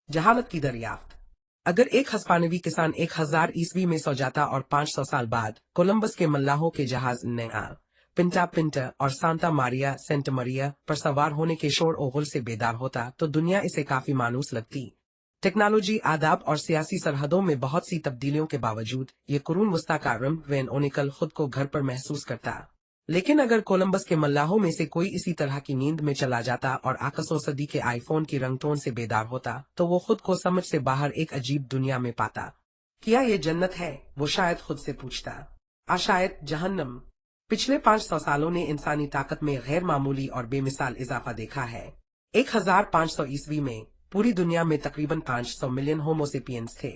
जहालत की दरियाफ्त। अगर एक हस्पानवी किसान 1000 ईस्वी में सो जाता और 500 साल बाद कोलंबस के मल्लाहों के जहाज नया पिंटा पिंटा और सांता मारिया सेंट मरिया पर सवार होने के शोर ओगल से बेदार होता तो दुनिया इसे काफी मानूस लगती। टेक्नोलॉजी, आदाब और सियासी सरहदों में बहुत सी तब्दीलियों के बावजूद ये कुरून वस्ता का रम वेन ओनिकल खुद को घर पर महसूस करता। लेकिन अगर कोलंबस के मल्लाहों में से कोई इसी तरह की नींद में चला जाता और आकसों सदी के आईफोन की रंगटोन से बेदार होता तो वो खुद को समझ से बाहर एक अजीब दुनिया में पाता। क्या ये जन्नत है, वो शायद खुद से पूछता। शायद जहन्नम। पिछले 500 सालों ने इंसानी ताकत में गैर मामूली और बेमिसाल इजाफा देखा है। 1500 ईस्वी में पूरी दुनिया में तकरीबन 500 मिलियन होमोसेपियंस थे।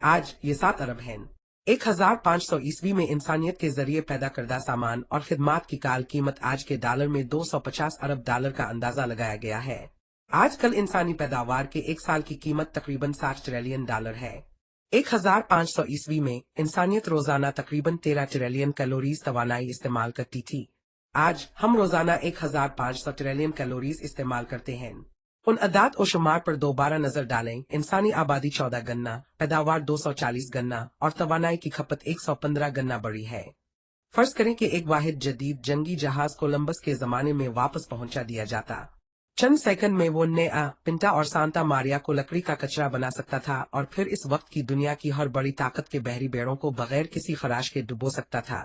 आज ये 7 अरब हैं। 1500 ईस्वी में इंसानियत के जरिए पैदा करदा सामान और खिदमात की काल कीमत आज के डॉलर में 250 अरब डॉलर का अंदाजा लगाया गया है। आजकल इंसानी पैदावार के एक साल की कीमत तकरीबन 60 ट्रिलियन डॉलर है। 1500 ईस्वी में इंसानियत रोजाना तकरीबन 13 ट्रिलियन कैलोरीज तवानाई इस्तेमाल करती थी। आज हम रोजाना 1500 ट्रिलियन कैलोरीज इस्तेमाल करते हैं। उन अदाद और शुमार पर दोबारा नजर डालें। इंसानी आबादी 14 गन्ना, पैदावार 240 गन्ना और तवानाई की खपत 115 गन्ना बढ़ी है। फर्ज करें कि एक वाहिद जदीद जंगी जहाज कोलंबस के जमाने में वापस पहुंचा दिया जाता। चंद सेकंड में वो नया पिंटा और सांता मारिया को लकड़ी का कचरा बना सकता था और फिर इस वक्त की दुनिया की हर बड़ी ताकत के बहरी बेड़ों को बगैर किसी खराश के डुबो सकता था।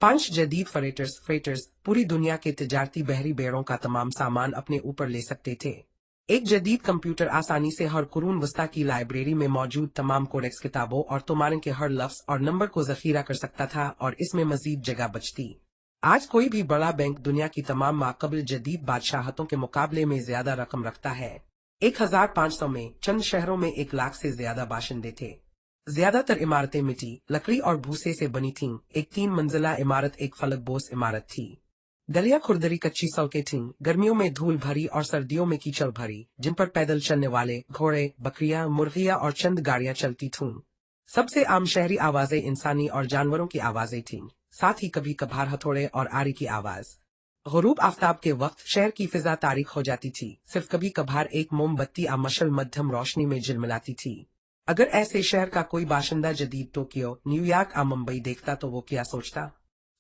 5 जदीद फ्रेटर्स पूरी दुनिया के तिजारती बहरी बेड़ों का तमाम सामान अपने ऊपर ले सकते थे। एक जदीद कंप्यूटर आसानी से हर कुरून वस्ता की लाइब्रेरी में मौजूद तमाम कोडेक्स किताबों और तुमारन के हर लफ्ज और नंबर को जखीरा कर सकता था और इसमें मजीद जगह बचती। आज कोई भी बड़ा बैंक दुनिया की तमाम माकबल जदीद बादशाहतों के मुकाबले में ज्यादा रकम रखता है। 1500 में चंद शहरों में 1 लाख से ज्यादा बाशिंदे थे। ज्यादातर इमारतें मिट्टी, लकड़ी और भूसे से बनी थीं। एक 3 मंजिला इमारत एक फलकबोस इमारत थी। गलियां खुरदरी कच्ची सड़कें थीं, गर्मियों में धूल भरी और सर्दियों में कीचड़ भरी, जिन पर पैदल चलने वाले घोड़े, बकरियां, मुर्गियां और चंद गाड़ियां चलती थीं। सबसे आम शहरी आवाजें इंसानी और जानवरों की आवाजें थीं, साथ ही कभी कभार हथौड़े और आरी की आवाज। गुरूब आफ्ताब के वक्त शहर की फिजा तारीक हो जाती थी, सिर्फ कभी कभार एक मोमबत्ती या मशल मध्यम रोशनी में झिलमिलाती थी। अगर ऐसे शहर का कोई बाशिंदा जदीद टोक्यो, न्यूयॉर्क या मुंबई देखता तो वो क्या सोचता?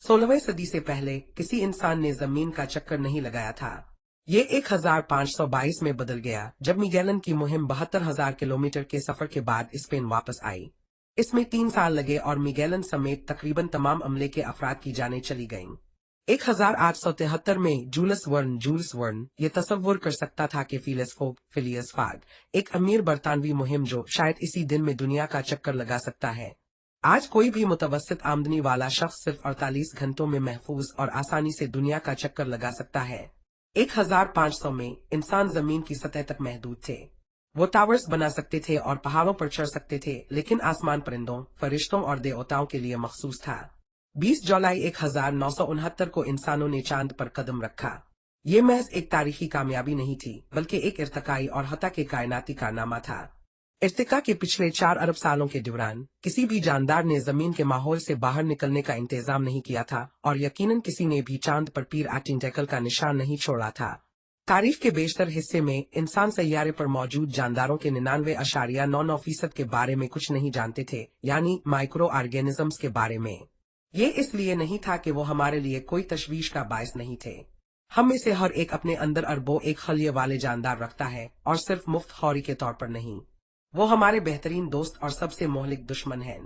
16वीं सदी से पहले किसी इंसान ने जमीन का चक्कर नहीं लगाया था। ये 1522 में बदल गया जब मिगेलन की मुहिम 72,000 किलोमीटर के सफर के बाद स्पेन वापस आई। इसमें 3 साल लगे और मिगेलन समेत तकरीबन तमाम अमले के अफराद की जानें चली गईं। 1873 में जूल्स वर्न ये तसव्वुर कर सकता था कि फिलियस फाग, एक अमीर बरतानवी मुहिम जो शायद इसी दिन में दुनिया का चक्कर लगा सकता है। आज कोई भी मुतवस्सित आमदनी वाला शख्स सिर्फ 48 घंटों में महफूज और आसानी से दुनिया का चक्कर लगा सकता है। 1500 में इंसान जमीन की सतह तक महदूद थे। वो टावर्स बना सकते थे और पहाड़ों पर चढ़ सकते थे, लेकिन आसमान परिंदों, फरिश्तों और देवताओं के लिए मखसूस था। 20 जुलाई 1969 को इंसानों ने चांद पर कदम रखा। ये महज एक तारीखी कामयाबी नहीं थी, बल्कि एक इर्तिकाई और हता के कायनाती कारनामा था। इर्तिका के पिछले 4 अरब सालों के दौरान किसी भी जानदार ने जमीन के माहौल से बाहर निकलने का इंतजाम नहीं किया था और यकीनन किसी ने भी चांद पर पीर टेंटेकल का निशान नहीं छोड़ा था। तारीख के बेशतर हिस्से में इंसान सैयारे पर मौजूद जानदारों के 99.99% के बारे में कुछ नहीं जानते थे, यानी माइक्रो ऑर्गेनिजम्स के बारे में। ये इसलिए नहीं था कि वो हमारे लिए कोई तशवीश का बायस नहीं थे। हम में से हर एक अपने अंदर अरबों एक खलिए वाले जानदार रखता है, और सिर्फ मुफ्त खौरी के तौर पर नहीं। वो हमारे बेहतरीन दोस्त और सबसे मोहलिक दुश्मन हैं।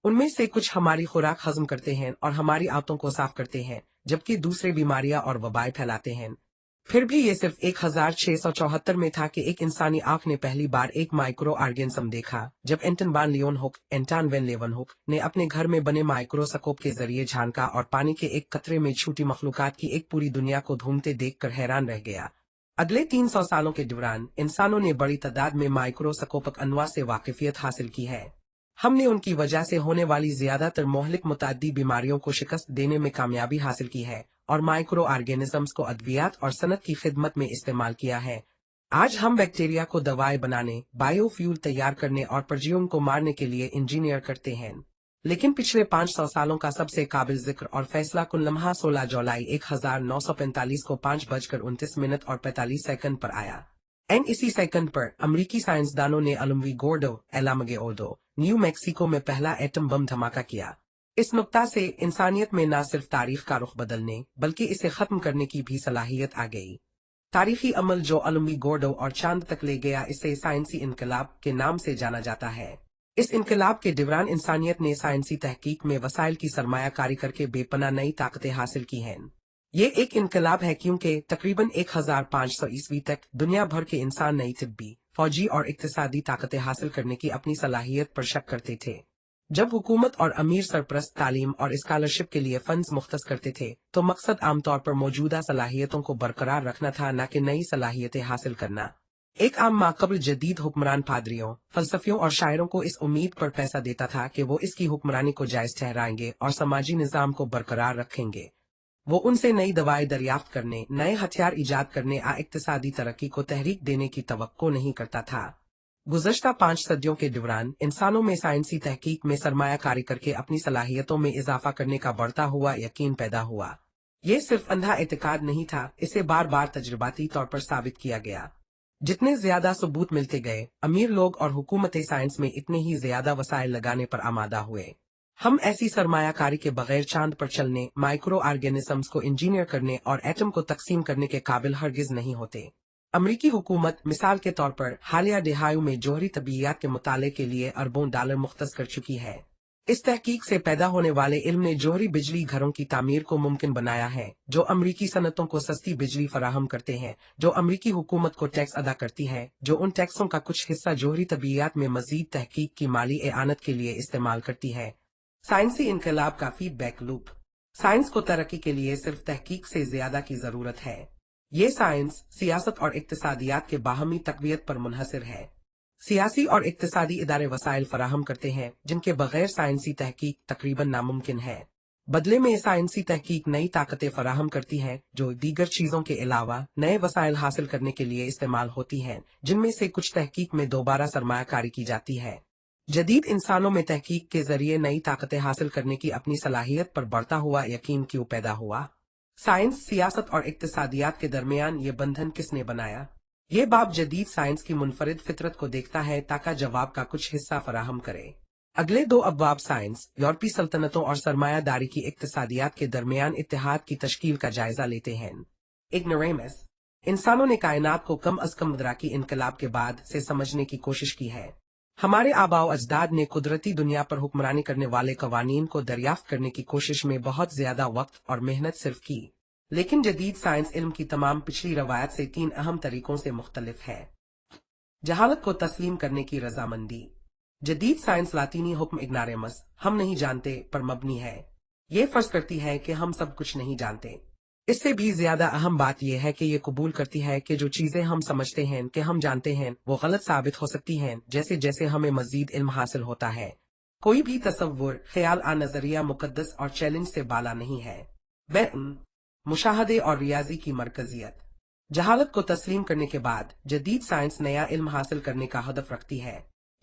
उनमें से कुछ हमारी खुराक हजम करते हैं और हमारी आंतों को साफ करते हैं, जबकि दूसरे बीमारियां और वबाएं फैलाते हैं। फिर भी ये सिर्फ 1674 में था कि एक इंसानी आंख ने पहली बार एक माइक्रो ऑर्गेनिज्म देखा, जब एंटन वेन लेवनहुक ने अपने घर में बने माइक्रोस्कोप के जरिए झांका और पानी के एक कतरे में छूटी मखलूकात की एक पूरी दुनिया को घूमते देखकर हैरान रह गया। अगले 300 सालों के दौरान इंसानों ने बड़ी तादाद में माइक्रोस्कोपिक अनवा से वाकिफियत हासिल की है। हमने उनकी वजह से होने वाली ज्यादातर मोहलिक मुताद्दी बीमारियों को शिकस्त देने में कामयाबी हासिल की है और माइक्रो ऑर्गेनिजम्स को अद्वियात और सनत की खिदमत में इस्तेमाल किया है। आज हम बैक्टीरिया को दवाएं बनाने, बायोफ्यूल तैयार करने और परजीवियों को मारने के लिए इंजीनियर करते हैं। लेकिन पिछले 500 सालों का सबसे काबिल जिक्र और फैसला कुन लम्हा 16 जुलाई 1945 को 5:29 और 45 सेकंड पर आया। इसी सेकंड पर अमरीकी साइंसदानों ने अलमवी गोर्डो एलामगेओडो न्यू मैक्सिको में पहला एटम बम धमाका किया। इस नुक्ता से इंसानियत में न सिर्फ तारीख का रुख बदलने बल्कि इसे खत्म करने की भी सलाहियत आ गई। तारीखी अमल जो अलमवी गोर्डो और चांद तक ले गया इसे साइंसी इनकलाब के नाम से जाना जाता है। इस इनकलाब के दौरान इंसानियत ने साइंसी तहकीक में वसाइल की सरमायाकारी करके बेपनाह नई ताकतें हासिल की हैं। ये एक इनकलाब है क्योंकि तकरीबन 1500 ईस्वी तक दुनिया भर के इंसान नई तिब्बी, फौजी और इक्तिसादी ताकतें हासिल करने की अपनी सलाहियत पर शक करते थे। जब हुकूमत और अमीर सरपरस्त तालीम और स्कॉलरशिप के लिए फंड्स मुख्तस करते थे तो मकसद आमतौर पर मौजूदा सलाहियतों को बरकरार रखना था, न कि नई सलाहियतें हासिल करना। एक आम माकबल जदीद हुक्मरान पादरियों, फलसफियों और शायरों को इस उम्मीद पर पैसा देता था कि वो इसकी हुक्मरानी को जायज ठहराएंगे और समाजी निज़ाम को बरकरार रखेंगे। वो उनसे नई दवाएं दरियाफ्त करने, नए हथियार ईजाद करने और इक्तिसादी तरक्की को तहरीक देने की तवक्को नहीं करता था। गुज़श्ता 5 सदियों के दौरान इंसानों में साइंसी तहकीक में सरमायाकारी करके अपनी सलाहियतों में इजाफा करने का बढ़ता हुआ यकीन पैदा हुआ। ये सिर्फ अंधा एतकाद नहीं था, इसे बार बार तजुर्बाती तौर पर साबित किया गया। जितने ज्यादा सबूत मिलते गए, अमीर लोग और हुकूमतें साइंस में इतने ही ज्यादा वसाइल लगाने पर आमादा हुए। हम ऐसी सरमायाकारी के बगैर चांद पर चलने, माइक्रो ऑर्गेनिजम्स को इंजीनियर करने और एटम को तकसीम करने के काबिल हरगिज नहीं होते। अमरीकी हुकूमत मिसाल के तौर पर हालिया दहाइयों में जोहरी तबीयत के मुताले के लिए अरबों डॉलर मुख्तस कर चुकी है। इस तहकीक से पैदा होने वाले इल्म ने जोहरी बिजली घरों की तामीर को मुमकिन बनाया है, जो अमरीकी सनतों को सस्ती बिजली फराहम करते हैं, जो अमरीकी हुकूमत को टैक्स अदा करती है, जो उन टैक्सों का कुछ हिस्सा जोहरी तबीयत में मजीद तहकीक की माली एआनत के लिए इस्तेमाल करती है। साइंसी इनकलाब का फीडबैक लूप। साइंस को तरक्की के लिए सिर्फ तहकीक से ज्यादा की जरूरत है। ये साइंस, सियासत और इक्तिसादियात के बाहमी तकवीत पर मुनहसर है। सियासी और इक्तिसादी इदारे वसाइल फराहम करते हैं जिनके बगैर साइंसी तहकीक तकरीबन नामुमकिन है। बदले में साइंसी तहकीक नई ताकतें फराहम करती है जो दीगर चीजों के अलावा नए वसाइल हासिल करने के लिए इस्तेमाल होती हैं, जिनमें से कुछ तहकीक में दोबारा सरमायाकारी की जाती है। जदीद इंसानों में तहकीक के जरिए नई ताकतें हासिल करने की अपनी सलाहियत पर बढ़ता हुआ यकीन क्यों पैदा हुआ? साइंस, सियासत और इक्तिसादियात के दरमियान ये बंधन किसने बनाया? ये बाब जदीद साइंस की मुनफरिद फितरत को देखता है ताकि जवाब का कुछ हिस्सा फराहम करे। अगले 2 अबवाब साइंस, यूरोपीय सल्तनतों और सरमायादारी की इक्तिसादियात के दरमियान इत्तेहाद की तश्कील का जायजा लेते हैं। इग्नोरेमस। इंसानों ने कायनात को कम अज कम मदराकी इनकलाब के बाद से समझने की कोशिश की है। हमारे आबाओ अजदाद ने कुदरती दुनिया पर हुक्मरानी करने वाले कवानीन को दरियाफ्त करने की कोशिश में बहुत ज्यादा वक्त और मेहनत सिर्फ की, लेकिन जदीद साइंस इल्म की तमाम पिछली रवायत से 3 अहम तरीकों से मुख्तलिफ है। जहालत को तस्लीम करने की रजामंदी। जदीद साइंस लातीनी हुक्म इग्नारेमस, हम नहीं जानते, पर मबनी है। ये फर्ज करती है कि हम सब कुछ नहीं जानते। इससे भी ज्यादा अहम बात यह है कि ये कबूल करती है कि जो चीजें हम समझते हैं कि हम जानते हैं वो गलत साबित हो सकती हैं जैसे जैसे हमें मजीद इल्म हासिल होता है। कोई भी तसव्वुर, ख्याल आ नजरिया मुकद्दस और चैलेंज से बाला नहीं है। मुशाहदे और रियाजी की मरकजियत। जहालत को तस्लीम करने के बाद जदीद साइंस नया इल्म हासिल करने का हदफ रखती है।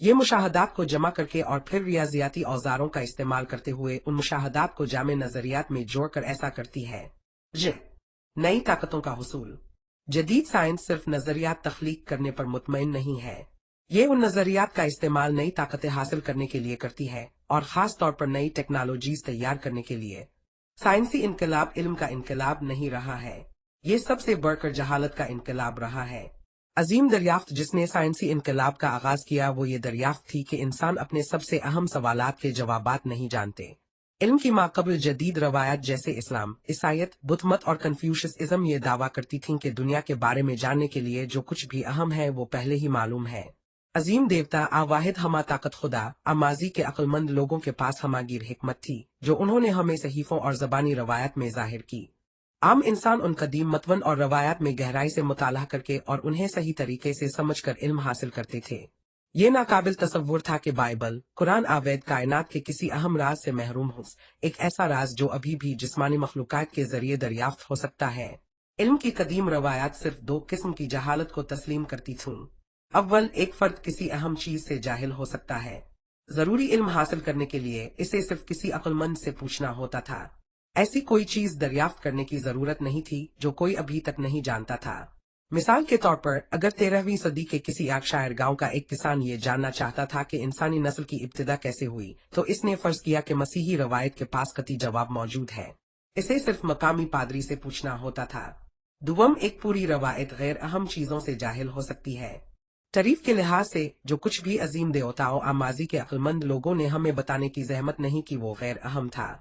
ये मुशाहदात को जमा करके और फिर रियाजियाती औजारों का इस्तेमाल करते हुए उन मुशाहदात को जामे नजरियात में जोड़कर ऐसा करती है। नई ताकतों का हुसूल। जदीद साइंस सिर्फ नजरियात तख्लीक करने पर मुतमईन नहीं है। ये उन नजरियात का इस्तेमाल नई ताकतें हासिल करने के लिए करती है और खास तौर पर नई टेक्नोलॉजीज तैयार करने के लिए। साइंसी इनकलाब इल्म का इनकलाब नहीं रहा है, ये सबसे बढ़कर जहालत का इनकलाब रहा है। अजीम दरियाफ्त जिसने साइंसी इनकलाब का आगाज किया वो ये दरियाफ्त थी कि इंसान अपने सबसे अहम सवालात के जवाबात नहीं जानते। इल्म की माकबल जदीद रवायत जैसे इस्लाम, ईसाईयत, बुद्ध मत और कन्फ्यूशियसिज्म ये दावा करती थीं कि दुनिया के बारे में जानने के लिए जो कुछ भी अहम है वो पहले ही मालूम है। अजीम देवता आवाहिद हमा ताकत खुदा अमाजी के अक्लमंद लोगों के पास हमागिर हिकमत थी जो उन्होंने हमें सहीफों और ज़बानी रवायत में जाहिर की। आम इंसान उन कदीम मतवन और रवायत में गहराई से मुताला करके और उन्हें सही तरीके से समझकर इल्म हासिल करते थे। ये नाकाबिल तसव्वुर था कि बाइबल, कुरान आवेद कायनात के किसी अहम राज से महरूम हो, एक ऐसा राज जो अभी भी जिस्मानी मखलूकात के जरिए दरियाफ्त हो सकता है। इल्म की कदीम रवायात सिर्फ 2 किस्म की जहालत को तस्लीम करती थीं। अव्वल, एक फर्द किसी अहम चीज से जाहिल हो सकता है। जरूरी इल्म हासिल करने के लिए इसे सिर्फ किसी अक्लमंद से पूछना होता था। ऐसी कोई चीज दरियाफ्त करने की जरूरत नहीं थी जो कोई अभी तक नहीं जानता था। मिसाल के तौर पर अगर 13वीं सदी के किसी आगशायर गांव का एक किसान ये जानना चाहता था कि इंसानी नस्ल की इब्तिदा कैसे हुई, तो इसने फर्ज किया कि मसीही रवायत के पास कतई जवाब मौजूद है। इसे सिर्फ मकामी पादरी से पूछना होता था। दुवम, एक पूरी रवायत गैर अहम चीजों से जाहिल हो सकती है। तारीफ के लिहाज से जो कुछ भी अजीम देवताओं और माजी के अक्लमंद लोगों ने हमें बताने की जहमत नहीं की वो गैर अहम था।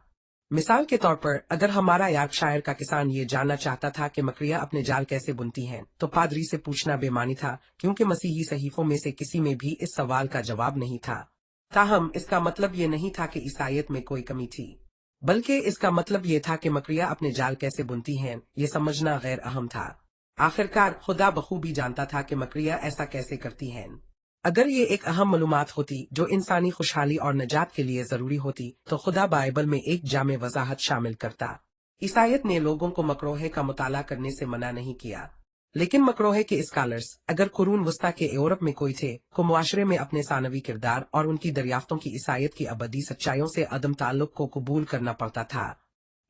मिसाल के तौर पर अगर हमारा यार्कशायर का किसान ये जानना चाहता था कि मकड़ियां अपने जाल कैसे बुनती हैं, तो पादरी से पूछना बेमानी था, क्योंकि मसीही सहीफों में से किसी में भी इस सवाल का जवाब नहीं था। ताहम इसका मतलब ये नहीं था कि ईसाइयत में कोई कमी थी, बल्कि इसका मतलब ये था कि मकड़ियां अपने जाल कैसे बुनती हैं, ये समझना गैर अहम था। आखिरकार खुदा बखूबी जानता था कि मकड़ियां ऐसा कैसे करती हैं। अगर ये एक अहम मालूमात होती जो इंसानी खुशहाली और नजात के लिए जरूरी होती, तो खुदा बाइबल में एक जामे वजाहत शामिल करता। ईसाइयत ने लोगों को मकरोहे का मुताला करने से मना नहीं किया, लेकिन मकरोहे के स्कॉलर्स, अगर कुरून वस्ता के यूरोप में कोई थे, को मुआशरे में अपने सानवी किरदार और उनकी दरियाफ्तों की ईसाइयत की अबदी सच्चाइयों से अदम ताल्लुक को कबूल करना पड़ता था।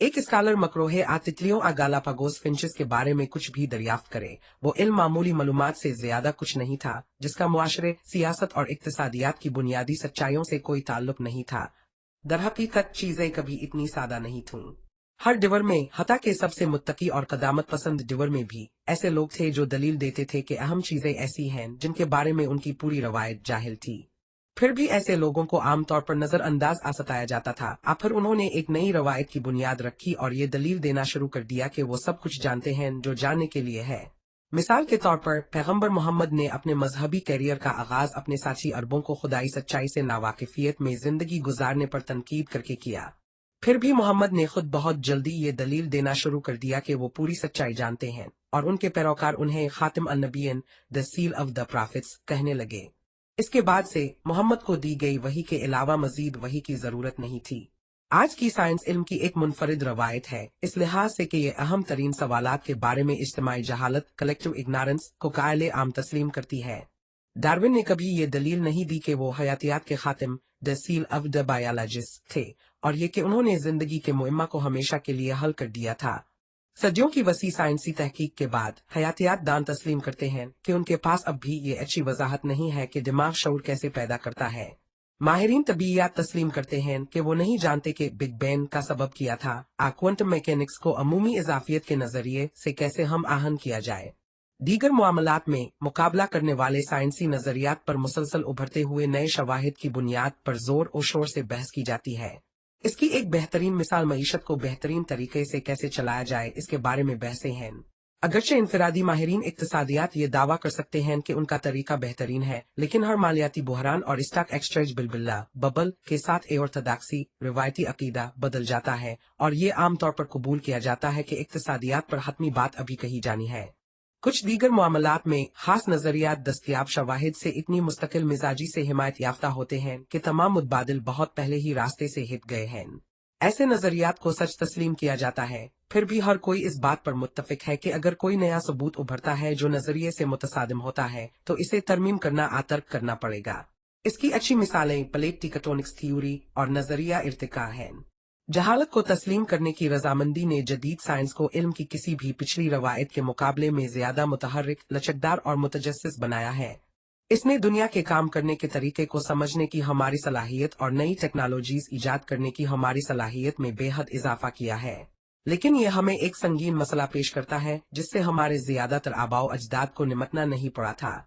एक स्कॉलर मकरोहे तितलियों और गालापागोस फिंचेस के बारे में कुछ भी दरियाफ्त करे, वो इल्म मामूली मालूमात से ज्यादा कुछ नहीं था, जिसका मुआशरे, सियासत और इक्तिसादियात की बुनियादी सच्चाइयों से कोई ताल्लुक नहीं था। दरहकीकत चीजें कभी इतनी सादा नहीं थीं। हर डिवर में, हता के सबसे मुत्तकी और कदामत पसंद डिवर में भी, ऐसे लोग थे जो दलील देते थे कि अहम चीजें ऐसी हैं जिनके बारे में उनकी पूरी रवायत जाहिल थी। फिर भी ऐसे लोगों को आमतौर पर नजरअंदाज सताया जाता था। आखिर उन्होंने एक नई रवायत की बुनियाद रखी और ये दलील देना शुरू कर दिया कि वो सब कुछ जानते हैं जो जानने के लिए है। मिसाल के तौर पर पैगंबर मोहम्मद ने अपने मजहबी कैरियर का आगाज अपने साथी अरबों को खुदाई सच्चाई से नावाकिफियत में जिंदगी गुजारने पर तनकीद करके किया। फिर भी मोहम्मद ने खुद बहुत जल्दी ये दलील देना शुरू कर दिया कि वो पूरी सच्चाई जानते हैं, और उनके पैरोकार उन्हें खातिम अन-नबिय्यीन, the seal of the prophets कहने लगे। इसके बाद से मोहम्मद को दी गई वही के अलावा मजीद वही की जरूरत नहीं थी। आज की साइंस इल्म की एक मुनफरिद रवायत है, इस लिहाज से कि ये अहम तरीन सवालात के बारे में इज्तिमाई जहालत, कलेक्टिव इग्नोरेंस को कायले आम तस्लीम करती है। डार्विन ने कभी ये दलील नहीं दी कि वो हयातियात के खातिम, the seal of the biologist थे, और ये कि उन्होंने जिंदगी के मुइम्मा को हमेशा के लिए हल कर दिया था। सदियों की वसी साइंसी तहकीक के बाद हयातियात दान तस्लीम करते हैं कि उनके पास अब भी ये अच्छी वजाहत नहीं है कि दिमाग शऊर कैसे पैदा करता है। माहिरीन तबीयत तस्लीम करते हैं कि वो नहीं जानते कि बिग बैंग का सबब किया था, क्वांटम मैकेनिक्स को अमूमी इजाफियत के नजरिए से कैसे हम आहन किया जाए। दीगर मामलात में मुकाबला करने वाले साइंसी नजरियात पर मुसलसल उभरते हुए नए शवाहिद की बुनियाद पर जोर और शोर से बहस की जाती है। इसकी एक बेहतरीन मिसाल मईशत को बेहतरीन तरीके से कैसे चलाया जाए इसके बारे में बहसें हैं। अगरचे इनफरादी माहिरीन इक्तिसादियात ये दावा कर सकते हैं कि उनका तरीका बेहतरीन है, लेकिन हर मालियाती बुहरान और स्टॉक एक्सचेंज बिलबिल्ला बबल के साथ ऑर्थोडॉक्सी रिवायती अकीदा बदल जाता है, और ये आमतौर पर कबूल किया जाता है कि इक्तिसादियात पर हतमी बात अभी कही जानी है। कुछ दीगर मामलात में खास नजरियात दस्तयाब शवाहिद से इतनी मुस्तकिल मिजाजी से हिमायत याफ्ता होते हैं कि तमाम मुतबादिल बहुत पहले ही रास्ते से हिट गए हैं। ऐसे नजरियात को सच तस्लीम किया जाता है, फिर भी हर कोई इस बात पर मुत्तफिक है कि अगर कोई नया सबूत उभरता है जो नजरिए से मुतसादिम होता है, तो इसे तरमीम करना आतर्क करना पड़ेगा। इसकी अच्छी मिसालें प्लेट टेक्टोनिक्स थ्योरी और नजरिया इर्तिका हैं। जहालत को तस्लीम करने की रजामंदी ने जदीद साइंस को इल्म की किसी भी पिछली रवायत के मुकाबले में ज्यादा मुतहर्रिक, लचकदार और मुतजस्सिस बनाया है। इसने दुनिया के काम करने के तरीके को समझने की हमारी सलाहियत और नई टेक्नोलॉजीज ईजाद करने की हमारी सलाहियत में बेहद इजाफा किया है। लेकिन यह हमें एक संगीन मसला पेश करता है जिससे हमारे ज्यादातर आबाओ अजदाद को निमटना नहीं पड़ा था।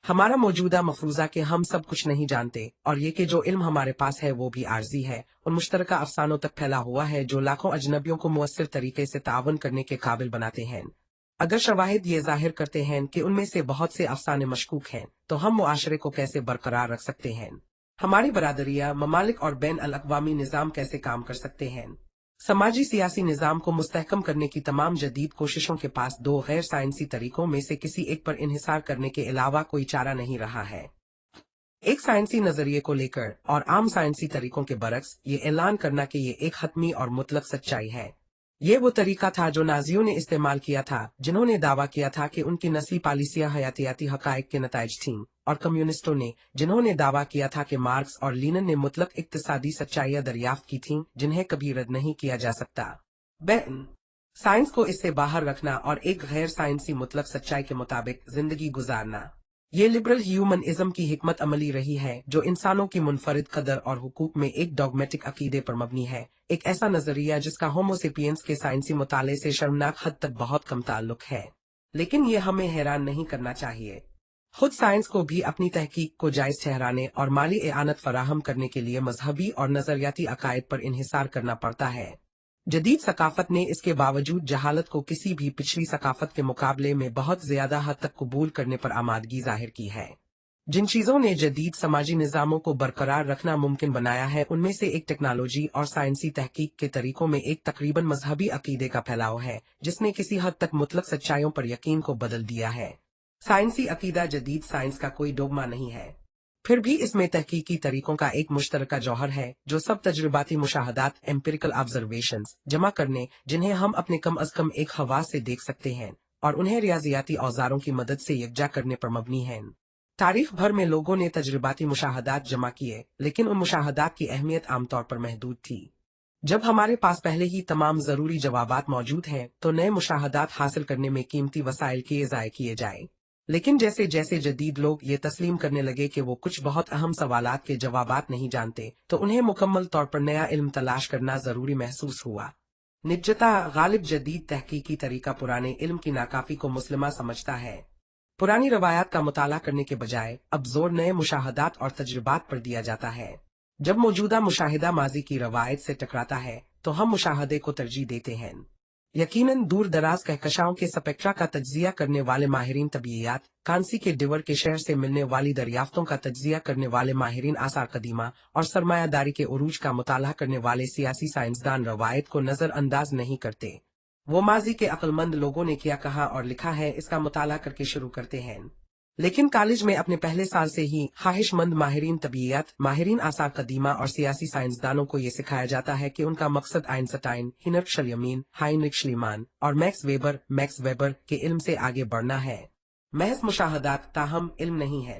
हमारा मौजूदा मफरूजा कि हम सब कुछ नहीं जानते, और ये कि जो इल्म हमारे पास है वो भी आर्जी है और मुश्तरका अफसानों तक फैला हुआ है जो लाखों अजनबियों को मुअस्सिर तरीके से तावन करने के काबिल बनाते हैं। अगर शवाहिद ये जाहिर करते हैं कि उनमें से बहुत से अफसाने मशकूक हैं, तो हम मुआशरे को कैसे बरकरार रख सकते हैं? हमारी बरादरिया, ममालिक और बैन अल अक़वामी निज़ाम कैसे काम कर सकते हैं? समाजी सियासी निज़ाम को मुस्तहकम करने की तमाम जदीद कोशिशों के पास दो गैर साइंसी तरीकों में से किसी एक पर इन्हिसार करने के अलावा कोई चारा नहीं रहा है। एक साइंसी नजरिए को लेकर और आम साइंसी तरीकों के बरक्स ये ऐलान करना कि ये एक हतमी और मुतलक सच्चाई है। ये वो तरीका था जो नाजियों ने इस्तेमाल किया था, जिन्होंने दावा किया था कि उनकी नस्ली पॉलिसियां हयातियाती हकायक के नताइज थीं, और कम्युनिस्टों ने, जिन्होंने दावा किया था कि मार्क्स और लीनिन ने मुतलक इक्तिसादी सच्चाइयां दरियाफ्त की थीं जिन्हें कभी रद्द नहीं किया जा सकता। बैन साइंस को इससे बाहर रखना और एक गैर साइंसी मुतलक सच्चाई के मुताबिक जिंदगी गुजारना। ये लिबरल ह्यूमनिज्म की हिकमत अमली रही है जो इंसानों की मुनफरिद कदर और हुकूक में एक डॉगमेटिक अकीदे पर मबनी है, एक ऐसा नजरिया जिसका होमोसेपियंस के साइंसी मुताले से शर्मनाक हद तक बहुत कम ताल्लुक है। लेकिन ये हमें हैरान नहीं करना चाहिए। खुद साइंस को भी अपनी तहकीक को जायज ठहराने और माली एआनत फराहम करने के लिए मजहबी और नजरियाती अकायद पर इन्हिसार करना पड़ता है। जदीद सकाफत ने इसके बावजूद जहालत को किसी भी पिछली सकाफत के मुकाबले में बहुत ज्यादा हद तक कबूल करने पर आमादगी जाहिर की है। जिन चीजों ने जदीद समाजी निज़ामों को बरकरार रखना मुमकिन बनाया है उनमें से एक टेक्नोलॉजी और साइंसी तहकीक के तरीकों में एक तकरीबन मजहबी अकीदे का फैलाव है जिसने किसी हद तक मुतलक सच्चाइयों पर यकीन को बदल दिया है। साइंसी अकीदा जदीद साइंस का कोई डोगमा नहीं है, फिर भी इसमें तहकीकी तरीकों का एक मुश्तरका जौहर है जो सब तजुर्बाती मुशाहदात एम्पिरिकल ऑब्जर्वेशंस जमा करने जिन्हें हम अपने कम अज कम एक हवास से देख सकते हैं और उन्हें रियाजियाती औजारों की मदद से यकजा करने पर मबनी है। तारीख भर में लोगों ने तजुर्बाती मुशाहदात जमा किए, लेकिन उन मुशाहदात की अहमियत आमतौर पर महदूद थी। जब हमारे पास पहले ही तमाम जरूरी जवाबात मौजूद हैं तो नए मुशाहदात हासिल करने में कीमती वसाइल किए ज़ाय किए जाए। लेकिन जैसे जैसे जदीद लोग ये तस्लीम करने लगे कि वो कुछ बहुत अहम सवालात के जवाबात नहीं जानते तो उन्हें मुकम्मल तौर पर नया इल्म तलाश करना जरूरी महसूस हुआ। निजता गालिब जदीद तहकीकी तरीका पुराने इल्म की नाकाफी को मुस्लिमा समझता है। पुरानी रवायात का मुताला करने के बजाय अब जोर नए मुशाहदात और तजुर्बात पर दिया जाता है। जब मौजूदा मुशाहिदा माजी की रवायत से टकराता है तो हम मुशाहदे को तरजीह देते हैं। यकीनन दूर दराज कहकशाओं के स्पेक्ट्रा का तज्जिया करने वाले माहिरीन तबीयत, कांसी के डिवर के शहर से मिलने वाली दरियाफ्तों का तज्जिया करने वाले माहिरीन आसार कदीमा और सरमायादारी के उरूज का मुताला करने वाले सियासी साइंसदान रवायत को नजरअंदाज नहीं करते। वो माजी के अक्लमंद लोगों ने क्या कहा और लिखा है इसका मुताला करके शुरू करते हैं। लेकिन कॉलेज में अपने पहले साल से ही ख्वाहिशमंद माहिरीन तबीयत, माहिरीन आसार कदीमा और सियासी साइंसदानों को ये सिखाया जाता है कि उनका मकसद आइंस्टाइन, हिनरिक शल्यमीन, हाइनरिक श्लीमान और मैक्स वेबर के इल्म से आगे बढ़ना है। महज मुशाहदात ताहम इल्म नहीं है।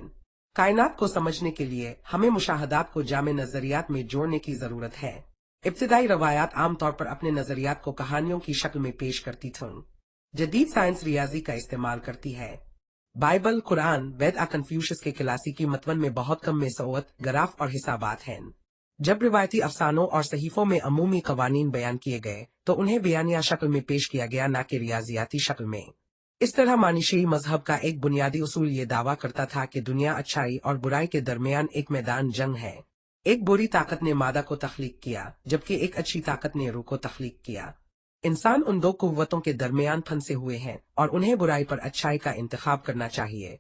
कायनात को समझने के लिए हमें मुशाहदात को जामे नजरियात में जोड़ने की जरूरत है। इब्तिदाई रवायात आमतौर पर अपने नजरियात को कहानियों की शक्ल में पेश करती थीं। जदीद साइंस रियाजी का इस्तेमाल करती है। बाइबल, कुरान, वेद और कन्फ्यूशियस के क्लासिकी मतवन में बहुत कम मेसौत, ग्राफ और हिसाबात हैं। जब रिवायती अफसानों और सहीफों में अमूमी कवानीन बयान किए गए तो उन्हें बयानिया शक्ल में पेश किया गया, न कि रियाजियाती शक्ल में। इस तरह मानिशी मजहब का एक बुनियादी उसूल ये दावा करता था कि दुनिया अच्छाई और बुराई के दरमियान एक मैदान जंग है। एक बुरी ताकत ने मादा को तख्लीक किया जबकि एक अच्छी ताकत ने रूह को तख्लीक किया। इंसान उन दो कुव्वतों के दरमियान फंसे हुए हैं और उन्हें बुराई पर अच्छाई का इंतखाब करना चाहिए।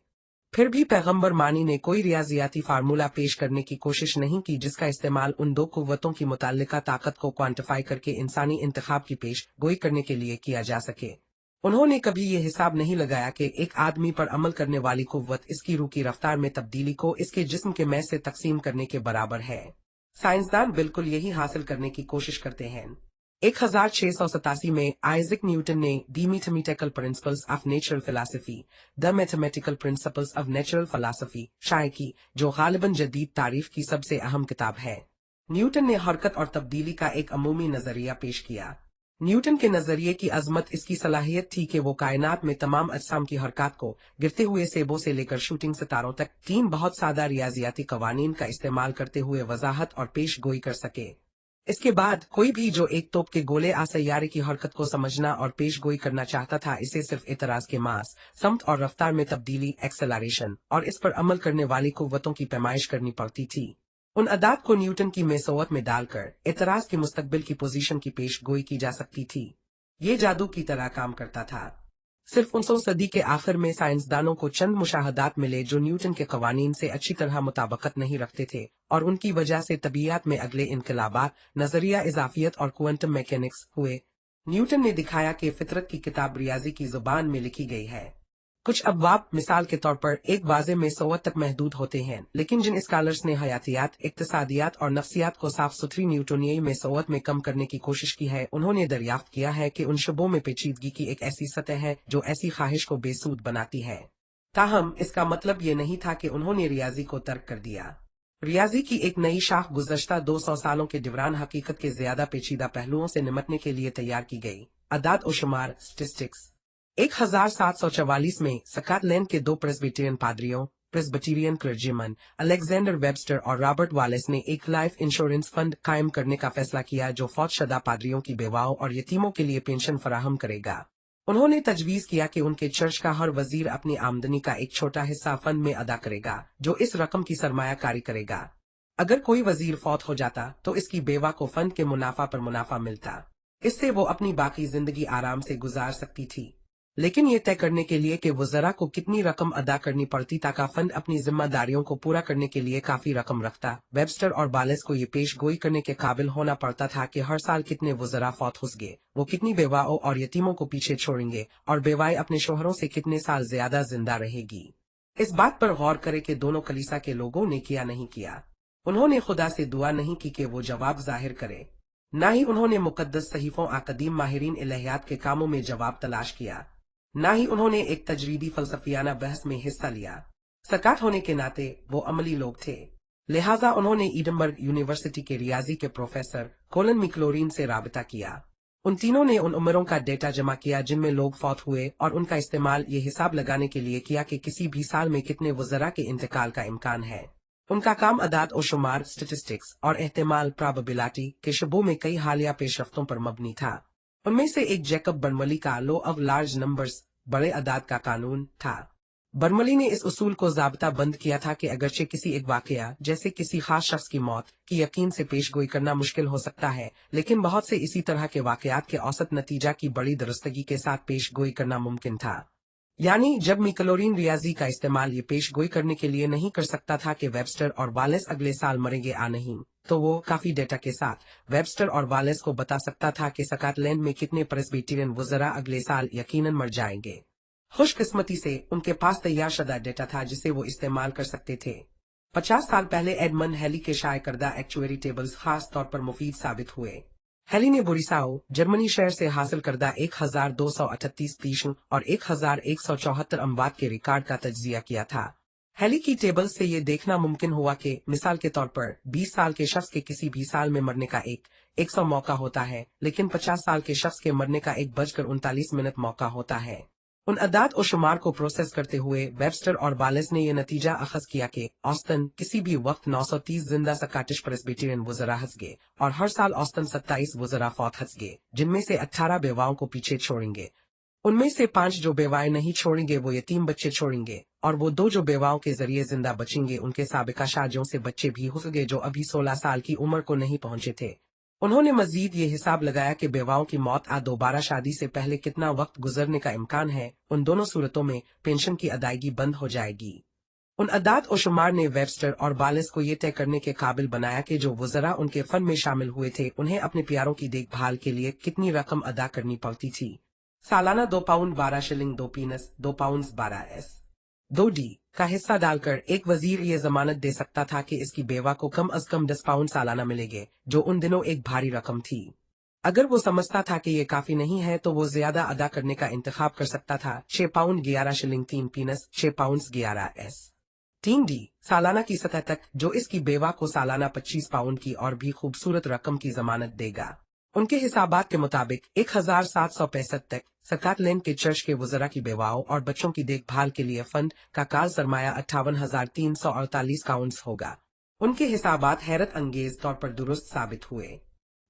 फिर भी पैगंबर मानी ने कोई रियाजियाती फार्मूला पेश करने की कोशिश नहीं की जिसका इस्तेमाल उन दो कुव्वतों की मुताल्लिका ताकत को क्वांटिफाई करके इंसानी इंतखाब की पेश गोई करने के लिए किया जा सके। उन्होंने कभी ये हिसाब नहीं लगाया कि एक आदमी पर अमल करने वाली कुव्वत इसकी रूह की रफ्तार में तब्दीली को इसके जिस्म के मैं से तकसीम करने के बराबर है। साइंसदान बिल्कुल यही हासिल करने की कोशिश करते हैं। 1687 में आइजैक न्यूटन ने the mathematical principles of natural philosophy, the mathematical principles of natural philosophy शाये की, जो गालिबन जदीद तारीख की सबसे अहम किताब है। न्यूटन ने हरकत और तब्दीली का एक अमूमी नजरिया पेश किया। न्यूटन के नजरिए की अजमत इसकी सलाहियत थी कि वो कायनात में तमाम अजसाम की हरकत को गिरते हुए सेबों से लेकर शूटिंग सितारों तक 3 बहुत सादा रियाजियाती कवानीन का इस्तेमाल करते हुए वजाहत और पेश गोई कर सके। इसके बाद कोई भी जो एक तोप के गोले सैयारे की हरकत को समझना और पेश गोई करना चाहता था इसे सिर्फ एतराज के मास, समत और रफ्तार में तब्दीली, एक्सेलरेशन और इस पर अमल करने वाली कुव्वतों की पैमाइश करनी पड़ती थी। उन अदात को न्यूटन की मेसौत में डालकर एतराज के मुस्तकबिल की पोजीशन की पेश गोई की जा सकती थी। ये जादू की तरह काम करता था। सिर्फ 19वीं सदी के आखिर में साइंसदानों को चंद मुशाहदात मिले जो न्यूटन के कवानीन से अच्छी तरह मुताबकत नहीं रखते थे और उनकी वजह से तबीयत में अगले इनकलाबात, नजरिया इजाफियत और क्वांटम मैकेनिक्स हुए। न्यूटन ने दिखाया कि फितरत की किताब रियाजी की जुबान में लिखी गई है। कुछ अबवाब मिसाल के तौर पर एक वाज़े में सौत तक महदूद होते हैं, लेकिन जिन स्कॉलर्स ने हयातियात, इक्तिसादियात और नफ्सियात को साफ सुथरी न्यूटोनियाई में सौत में कम करने की कोशिश की है, उन्होंने दरियाफ्त किया है कि उन शबों में पेचीदगी की एक ऐसी सतह है जो ऐसी ख्वाहिश को बेसूद बनाती है। ताहम इसका मतलब ये नहीं था कि उन्होंने रियाजी को तर्क कर दिया। रियाजी की एक नई शाख गुज़श्ता 200 सालों के दौरान हकीकत के ज्यादा पेचीदा पहलुओं से निमटने के लिए तैयार की गई। अदाद और शुमार स्टेटिस्टिक्स 1744 में स्कॉटलैंड के दो प्रेस्बिटेरियन पादरियों प्रेस्बिटेरियन क्लर्जीमैन अलेक्जेंडर वेबस्टर और रॉबर्ट वालेस ने एक लाइफ इंश्योरेंस फंड कायम करने का फैसला किया जो फौतशुदा पादरियों की बेवाओं और यतीमों के लिए पेंशन फराहम करेगा। उन्होंने तजवीज किया कि उनके चर्च का हर वजीर अपनी आमदनी का एक छोटा हिस्सा फंड में अदा करेगा जो इस रकम की सरमायाकारी करेगा। अगर कोई वजीर फौत हो जाता तो इसकी बेवा को फंड के मुनाफा पर मुनाफा मिलता। इससे वो अपनी बाकी जिंदगी आराम से गुजार सकती थी। लेकिन ये तय करने के लिए कि वज़रा को कितनी रकम अदा करनी पड़ती ताकि फंड अपनी जिम्मेदारियों को पूरा करने के लिए काफी रकम रखता, वेबस्टर और वालेस को ये पेश गोई करने के काबिल होना पड़ता था कि हर साल कितने वज़रा फौत होंगे, वो कितनी बेवाओं और यतीमों को पीछे छोड़ेंगे और बेवाएं अपने शोहरों से कितने साल ज्यादा जिंदा रहेगी। इस बात पर गौर करे कि दोनों कलीसा के लोगों ने किया नहीं किया। उन्होंने खुदा से दुआ नहीं की कि वो जवाब जाहिर करे, न ही उन्होंने मुकद्दस सहीफों आकदीम माहिरीन इलाहियात के कामों में जवाब तलाश किया, न ही उन्होंने एक तजरीबी फलसफियाना बहस में हिस्सा लिया। स्कॉट होने के नाते वो अमली लोग थे, लिहाजा उन्होंने एडिनबर्ग यूनिवर्सिटी के रियाजी के प्रोफेसर कोलन मिक्लोरीन से राबता किया। उन तीनों ने उन उम्रों का डेटा जमा किया जिनमें लोग फौत हुए और उनका इस्तेमाल ये हिसाब लगाने के लिए किया कि किसी भी साल में कितने वज़रा के इंतकाल का इम्कान है। उनका काम अदाद और शुमार स्टेटिस्टिक्स और एहतमाल प्रोबेबिलिटी के शबों में कई हालिया पेशरफ्तों पर मबनी था। उनमें से एक जैकब बर्नमली का लॉ ऑफ लार्ज नंबर्स बड़े अदाद का कानून था। बर्नमली ने इस उसूल को ज़ाब्ता बंद किया था कि अगरचे किसी एक वाकया जैसे किसी खास शख्स की मौत की यकीन से पेशगोई करना मुश्किल हो सकता है, लेकिन बहुत से इसी तरह के वाकयात के औसत नतीजा की बड़ी दुरुस्तगी के साथ पेशगोई करना मुमकिन था। यानी जब मिक्लोरीन रियाजी का इस्तेमाल ये पेशगोई करने के लिए नहीं कर सकता था कि वेबस्टर और वालेस अगले साल मरेंगे आ नहीं, तो वो काफी डेटा के साथ वेबस्टर और वालेस को बता सकता था कि स्कॉटलैंड में कितने प्रेस्बिटेरियन वज़रा अगले साल यकीनन मर जाएंगे। खुशकिस्मती से उनके पास तैयार शुदा डेटा था जिसे वो इस्तेमाल कर सकते थे। 50 साल पहले एडमंड हेली के शाये करदा एक्चुअरी टेबल्स खास तौर पर मुफीद साबित हुए। हेली ने बुरिसाओ जर्मनी शहर से हासिल करदा 1238 तीशन और 1174 अमवात के रिकॉर्ड का तज्जिया किया था। हेली की टेबल से ये देखना मुमकिन हुआ कि मिसाल के तौर पर 20 साल के शख्स के किसी भी साल में मरने का 100 मौका होता है, लेकिन 50 साल के शख्स के मरने का 1:39 मौका होता है। उन अदाद और शुमार को प्रोसेस करते हुए वेबस्टर और वालेस ने यह नतीजा अखज़ किया कि औसतन किसी भी वक्त 930 जिंदा स्कॉटिश प्रेस्बिटेरियन वज़रा हंसगे और हर साल औसतन 27 वज़रा फौत हंसगे, जिनमें से 18 बेवाओं को पीछे छोड़ेंगे। उनमें से 5 जो बेवाएं नहीं छोड़ेंगे वो यतीम बच्चे छोड़ेंगे, और वो 2 जो बेवाओं के जरिए जिंदा बचेंगे उनके साबिका शादियों से बच्चे भी होंगे जो अभी 16 साल की उम्र को नहीं पहुंचे थे। उन्होंने मजीद ये हिसाब लगाया कि बेवाओं की मौत दोबारा शादी से पहले कितना वक्त गुजरने का इम्कान है। उन दोनों सूरतों में पेंशन की अदायगी बंद हो जाएगी। उन अदाद और शुमार ने वेबस्टर और वालेस को ये तय करने के काबिल बनाया कि जो वज़रा उनके फंड में शामिल हुए थे उन्हें अपने प्यारों की देखभाल के लिए कितनी रकम अदा करनी पड़ती थी। सालाना 2 pound 12 shilling 2 pence 2 pound 12 S 2 D का हिस्सा डालकर एक वजीर ये जमानत दे सकता था कि इसकी बेवा को कम अज कम 10 पाउंड सालाना मिलेंगे, जो उन दिनों एक भारी रकम थी। अगर वो समझता था कि ये काफी नहीं है तो वो ज्यादा अदा करने का इंतखाब कर सकता था। 6 pound 11 shilling 3 pence 6 pound 11 S 3 D सालाना की सतह तक, जो इसकी बेवा को सालाना 25 पाउंड की और भी खूबसूरत रकम की जमानत देगा। उनके हिसाबात के मुताबिक 1765 तक स्कॉटलैंड के चर्च के वज़रा की बेवाओं और बच्चों की देखभाल के लिए फंड का काल सरमाया 58,348 पाउंड्स होगा। उनके हिसाबात हैरत अंगेज तौर पर दुरुस्त साबित हुए।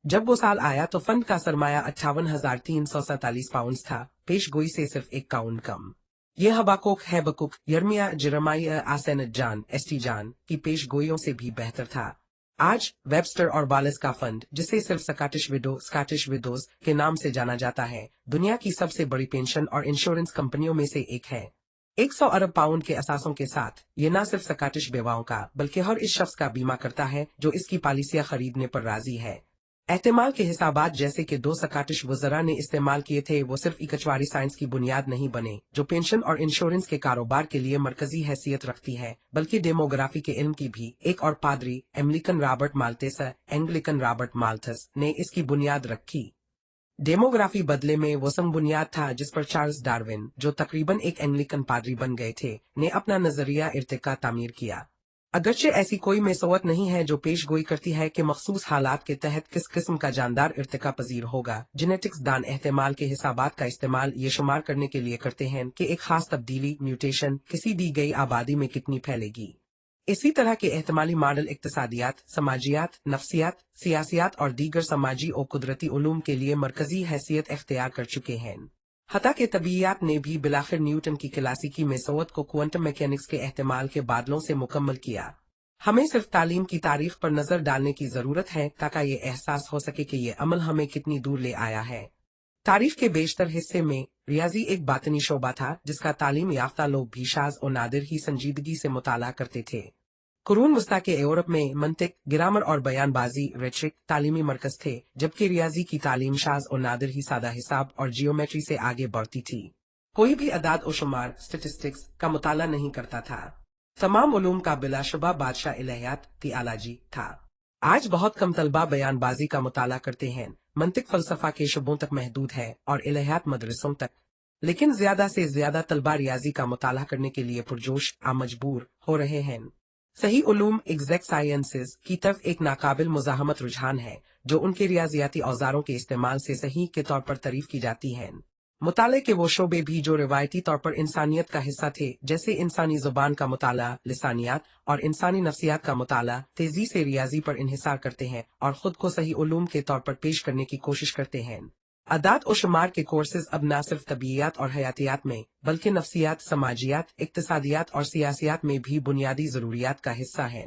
जब वो साल आया तो फंड का सरमाया 58,347 पाउंड्स था, पेशगोई से सिर्फ 1 पाउंड कम। ये हबाकुक हैबकुक यर्मिया जरमाया आसैनजान एस्टीजान की पेशगोइयों से भी बेहतर था। आज वेबस्टर और वालेस का फंड, जिसे सिर्फ स्कॉटिश विडोज के नाम से जाना जाता है, दुनिया की सबसे बड़ी पेंशन और इंश्योरेंस कंपनियों में से एक है। 100 अरब पाउंड के असासों के साथ ये न सिर्फ स्कॉटिश बेवाओं का बल्कि हर इस शख्स का बीमा करता है जो इसकी पॉलिसियां खरीदने पर राजी है। एहतमाल के हिसाबात जैसे कि 2 स्कॉटिश वज़रा ने इस्तेमाल किए थे वो सिर्फ इकचवारी साइंस की बुनियाद नहीं बने जो पेंशन और इंश्योरेंस के कारोबार के लिए मरकजी हैसियत रखती है, बल्कि डेमोग्राफी के इल्म की भी। एक और पादरी एंग्लिकन रॉबर्ट माल्थस ने इसकी बुनियाद रखी। डेमोग्राफी बदले में वो सम बुनियाद था जिस पर चार्ल्स डार्विन, जो तकरीबन एक एंग्लिकन पादरी बन गए थे, ने अपना नजरिया इर्तिका तामीर किया। अगरचे ऐसी कोई मेसोवत नहीं है जो पेश गोई करती है कि मखसूस हालात के तहत किस किस्म का जानदार इर्तिका पजीर होगा। जेनेटिक्स दान एहतमाल के हिसाबात का इस्तेमाल ये शुमार करने के लिए करते हैं कि एक खास तब्दीली म्यूटेशन किसी दी गई आबादी में कितनी फैलेगी। इसी तरह के एहतमाली मॉडल इक्तिसादियात, समाजियात, नफ्सियात, सियासियात और दीगर समाजी और कुदरती उलूम के लिए मरकजी हैसियत इख्तियार कर चुके हैं। हता के तबीयात ने भी बिलाखिर न्यूटन की क्लासिकी मेसोवत को क्वांटम मैकेनिक्स के एहतमाल के बादलों से मुकम्मल किया। हमें सिर्फ तालीम की तारीख पर नजर डालने की जरूरत है ताकि ये एहसास हो सके कि ये अमल हमें कितनी दूर ले आया है। तारीख के बेशतर हिस्से में रियाजी एक बातनी शोबा था जिसका तालीम याफ्ता लोग भी शाज और नादिर ही संजीदगी से मुताला करते थे। कुरून वस्ता के यूरोप में मंतिक, ग्रामर और बयानबाजी रेट्रिक तालीमी मरकज थे, जबकि रियाजी की तालीम शाज और नादिर ही सादा हिसाब और जियोमेट्री से आगे बढ़ती थी। कोई भी अदाद और शुमार स्टेटिस्टिक्स का मुताला नहीं करता था। तमाम उलूम का बिलाशुबा बादशाह इलहियात थियालॉजी था। आज बहुत कम तलबा बयानबाजी का मुताला करते हैं। मंतिक फलसफा के शुबों तक महदूद है और इलहियात मदरसों तक, लेकिन ज्यादा से ज्यादा तलबा रियाजी का मुताला करने के लिए पुरजोश मजबूर हो रहे हैं। सही उलूम एग्जैक्ट साइंसेस की तरफ एक नाकाबिल मुजाहमत रुझान है जो उनके रियाजियाती औजारों के इस्तेमाल से सही के तौर पर तारीफ की जाती हैं। मुताले के वो शोबे भी जो रिवायती तौर पर इंसानियत का हिस्सा थे, जैसे इंसानी जुबान का मुताला, लिसानियात और इंसानी नफ्सियात का मुताला, तेजी से रियाजी पर इन्हिसार करते हैं और खुद को सही उलूम के तौर पर पेश करने की कोशिश करते हैं। अदाद और शुमार के कोर्सेज अब न सिर्फ तबीयत और हयातियात में बल्कि नफ्सियात, समाजियात, इक्तिसादियात और सियासियात में भी बुनियादी जरूरियात का हिस्सा हैं।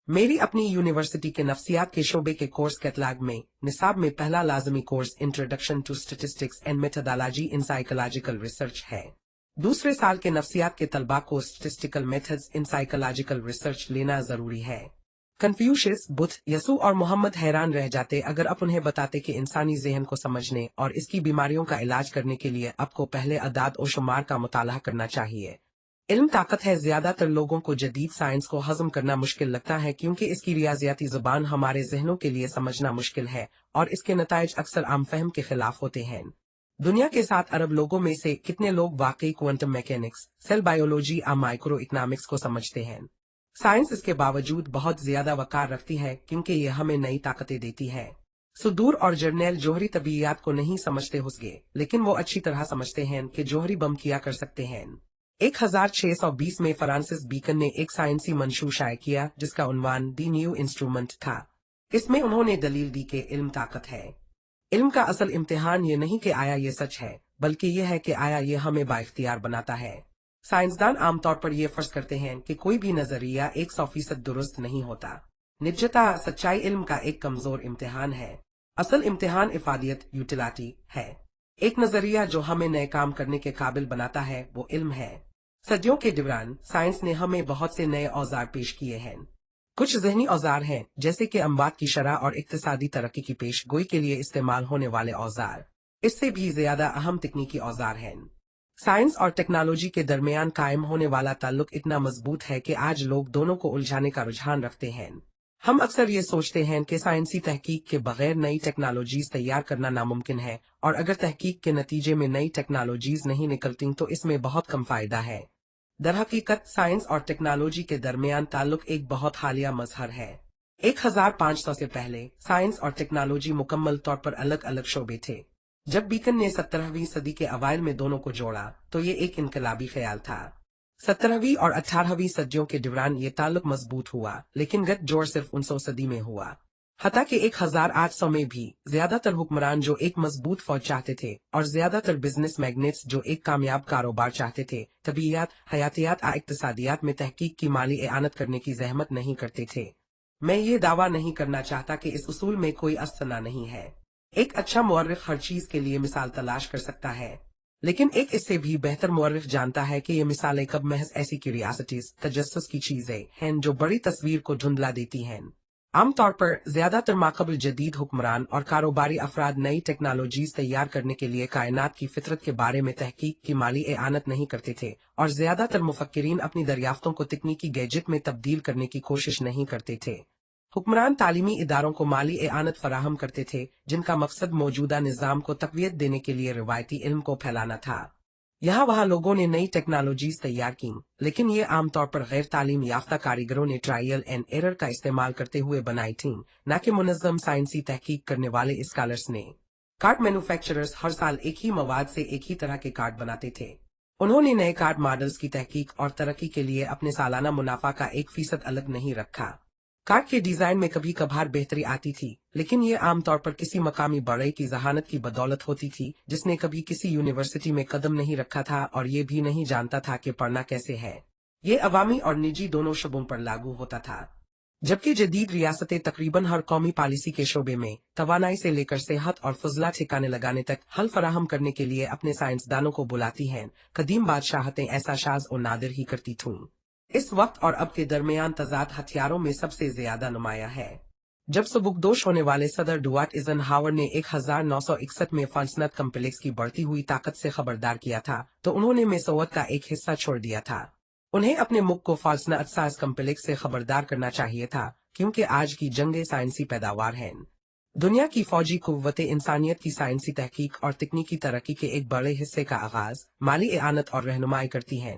मेरी अपनी यूनिवर्सिटी के नफ्सियात के शोबे के कोर्स कैटलॉग में निसाब में पहला लाजमी course introduction to statistics and methodology in psychological research है। दूसरे साल के नफ्सियात के तलबा को statistical methods in psychological research लेना जरूरी है। कन्फ्यूशियस, बुद्ध, यसू और मोहम्मद हैरान रह जाते अगर आप उन्हें बताते कि इंसानी ज़हन को समझने और इसकी बीमारियों का इलाज करने के लिए आपको पहले अदाद और शुमार का मुताला करना चाहिए। इल्म ताकत है। ज्यादातर लोगों को जदीद साइंस को हजम करना मुश्किल लगता है क्योंकि इसकी रियाजियाती जुबान हमारे जहनों के लिए समझना मुश्किल है और इसके नताइज अक्सर आम फहम के खिलाफ होते हैं। दुनिया के 7 अरब लोगों में से कितने लोग वाकई क्वांटम मैकेनिक्स, सेल बायोलॉजी या माइक्रो इकोनॉमिक्स को समझते हैं? साइंस इसके बावजूद बहुत ज्यादा वकार रखती है क्योंकि ये हमें नई ताकतें देती है। सुदूर और जर्नैल जोहरी तबीयत को नहीं समझते होंगे, लेकिन वो अच्छी तरह समझते हैं कि जोहरी बम किया कर सकते हैं। 1620 में फ्रांसिस बेकन ने एक साइंसी मंशूर शाये किया जिसका उन्वान दी न्यू इंस्ट्रूमेंट था। इसमें उन्होंने दलील दी कि इल्म ताकत है। इल्म का असल इम्तिहान ये नहीं कि आया ये सच है, बल्कि ये है कि आया ये हमें बाइख्तियार बनाता है। साइंसदान आमतौर पर यह फर्ज करते हैं कि कोई भी नजरिया 100% दुरुस्त नहीं होता। निजता सच्चाई इल्म का एक कमजोर इम्तिहान है। असल इम्तिहान इफादियत यूटिलिटी है। एक नजरिया जो हमें नए काम करने के काबिल बनाता है वो इल्म है। सदियों के दौरान साइंस ने हमें बहुत से नए औजार पेश किए हैं। कुछ ज़हनी औजार हैं जैसे कि अमवात की शरह और इक्तिसादी तरक्की की पेश गोई के लिए इस्तेमाल होने वाले औजार इससे भी ज्यादा अहम तकनीकी औजार हैं। साइंस और टेक्नोलॉजी के दरमियान कायम होने वाला ताल्लुक इतना मजबूत है कि आज लोग दोनों को उलझाने का रुझान रखते हैं। हम अक्सर ये सोचते हैं कि साइंसी तहकीक के बगैर नई टेक्नोलॉजीज तैयार करना नामुमकिन है और अगर तहकीक के नतीजे में नई टेक्नोलॉजीज नहीं निकलती तो इसमें बहुत कम फायदा है। दरहकीकत साइंस और टेक्नोलॉजी के दरमियान ताल्लुक एक बहुत हालिया मजहर है। 1500 से पहले साइंस और टेक्नोलॉजी मुकम्मल तौर पर अलग अलग शोबे थे। जब बीकन ने 17वीं सदी के अवाइल में दोनों को जोड़ा तो ये एक इनकलाबी ख्याल था। 17वीं और 18वीं सदियों के दौरान ये ताल्लुक मजबूत हुआ, लेकिन गत जोड़ सिर्फ 1900 सदी में हुआ। हता कि 1800 में भी ज्यादातर हुक्मरान जो एक मजबूत फौज चाहते थे और ज्यादातर बिजनेस मैग्नेट्स जो एक कामयाब कारोबार चाहते थे, तबीयत, हयातियात और इक्तिसादियात में तहकीक की माली एआनत करने की जहमत नहीं करते थे। मैं ये दावा नहीं करना चाहता कि इस उसूल में कोई असना नहीं है। एक अच्छा मुअर्रिख हर चीज के लिए मिसाल तलाश कर सकता है, लेकिन एक इससे भी बेहतर मुअर्रिख जानता है कि ये मिसालें कब महज ऐसी क्यूरियोसिटीज, तजस्सुस की चीजें हैं जो बड़ी तस्वीर को धुंधला देती हैं। आमतौर पर ज्यादातर माकबल जदीद हुक्मरान और कारोबारी अफराद नई टेक्नोलॉजीज तैयार करने के लिए कायनात की फितरत के बारे में तहकीक की माली एआनत नहीं करते थे और ज्यादातर मुफक्किरीन अपनी दरियाफ्तों को तकनीकी गैजेट में तब्दील करने की कोशिश नहीं करते थे। हुक्मरान तालीमी इदारों को माली एआनत फराहम करते थे जिनका मकसद मौजूदा निज़ाम को तक़वियत देने के लिए रिवायती इल्म को फैलाना था। यहाँ वहाँ लोगों ने नई टेक्नोलॉजीज तैयार की, लेकिन ये आमतौर पर गैर तालीम याफ्ता कारीगरों ने ट्रायल एंड एरर का इस्तेमाल करते हुए बनाई थी, न कि मुनज़्ज़म साइंसी तहकीक करने वाले स्कॉलर्स ने। कार्ड मैन्युफैक्चरर्स हर साल एक ही मवाद से एक ही तरह के कार्ड बनाते थे। उन्होंने नए कार्ड मॉडल्स की तहकीक और तरक्की के लिए अपने सालाना मुनाफा का 1% अलग नहीं रखा। कार्ड के डिजाइन में कभी कभार बेहतरी आती थी, लेकिन ये आमतौर पर किसी मकामी बड़े की जहानत की बदौलत होती थी, जिसने कभी किसी यूनिवर्सिटी में कदम नहीं रखा था और ये भी नहीं जानता था कि पढ़ना कैसे है। ये अवामी और निजी दोनों शोबों पर लागू होता था। जबकि जदीद रियासतें तकरीबन हर कौमी पॉलिसी के शोबे में तवानाई से लेकर सेहत और फजला ठिकाने लगाने तक हल फराहम करने के लिए अपने साइंसदानों को बुलाती हैं, कदीम बादशाहतें ऐसा शाज और नादिर ही करती थीं। इस वक्त और अब के दरमियान तजाद हथियारों में सबसे ज्यादा नुमाया है। जब सबुकदोश होने वाले सदर डुआट इज़नहावर ने 1961 में फंसनत कम्प्लेक्स की बढ़ती हुई ताकत से खबरदार किया था, तो उन्होंने मेसोवत का एक हिस्सा छोड़ दिया था। उन्हें अपने मुल्क को फाल्सनत साज कम्प्लेक्स से खबरदार करना चाहिए था, क्योंकि आज की जंगें साइंसी पैदावार हैं। दुनिया की फौजी कुव्वतें इंसानियत की साइंसी तहकीक और तकनीकी तरक्की के एक बड़े हिस्से का आगाज, माली एआनत और रहनुमाई करती हैं।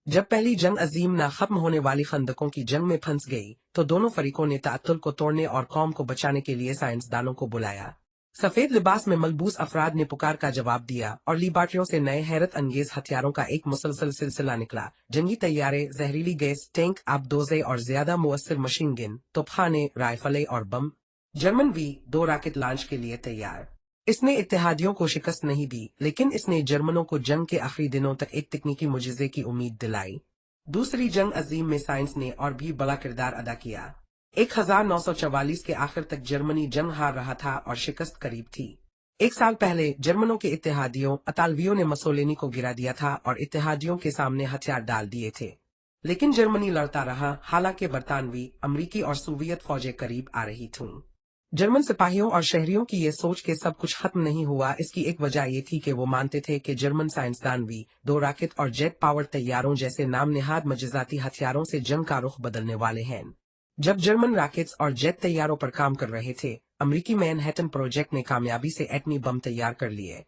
जब पहली जंग अजीम ना खत्म होने वाली खंदकों की जंग में फंस गई, तो दोनों फरीकों ने ताअत्तुल को तोड़ने और कौम को बचाने के लिए साइंसदानों को बुलाया। सफेद लिबास में मलबूस अफराद ने पुकार का जवाब दिया और लिबार्टियों से नए हैरत अंगेज हथियारों का एक मुसलसल सिलसिला निकला। जंगी तैयारे, जहरीली गैस, टैंक, आबदोजे और ज्यादा मुअस्सिर मशीन गन, तोपखाने, राइफलें और बम। जर्मन V2 रॉकेट लॉन्च के लिए तैयार। इसने इत्तेहादियों को शिकस्त नहीं दी, लेकिन इसने जर्मनों को जंग के आखिरी दिनों तक एक तकनीकी मुजिजे की उम्मीद दिलाई। दूसरी जंग अजीम में साइंस ने और भी बड़ा किरदार अदा किया। 1944 के आखिर तक जर्मनी जंग हार रहा था और शिकस्त करीब थी। एक साल पहले जर्मनों के इत्तेहादियों अतालवियों ने मसोलिनी को गिरा दिया था और इत्तेहादियों के सामने हथियार डाल दिए थे, लेकिन जर्मनी लड़ता रहा। हालांकि बरतानवी, अमरीकी और सोवियत फौजें करीब आ रही थीं। जर्मन सिपाहियों और शहरियों की ये सोच के सब कुछ खत्म नहीं हुआ, इसकी एक वजह ये थी कि वो मानते थे कि जर्मन साइंसदान V2 रॉकेट और जेट पावर तैयारों जैसे नाम निहाद मजजाती हथियारों से जंग का रुख बदलने वाले हैं। जब जर्मन रॉकेट्स और जेट तैयारों पर काम कर रहे थे, अमरीकी मैनहट्टन प्रोजेक्ट ने कामयाबी से एटमी बम तैयार कर लिए।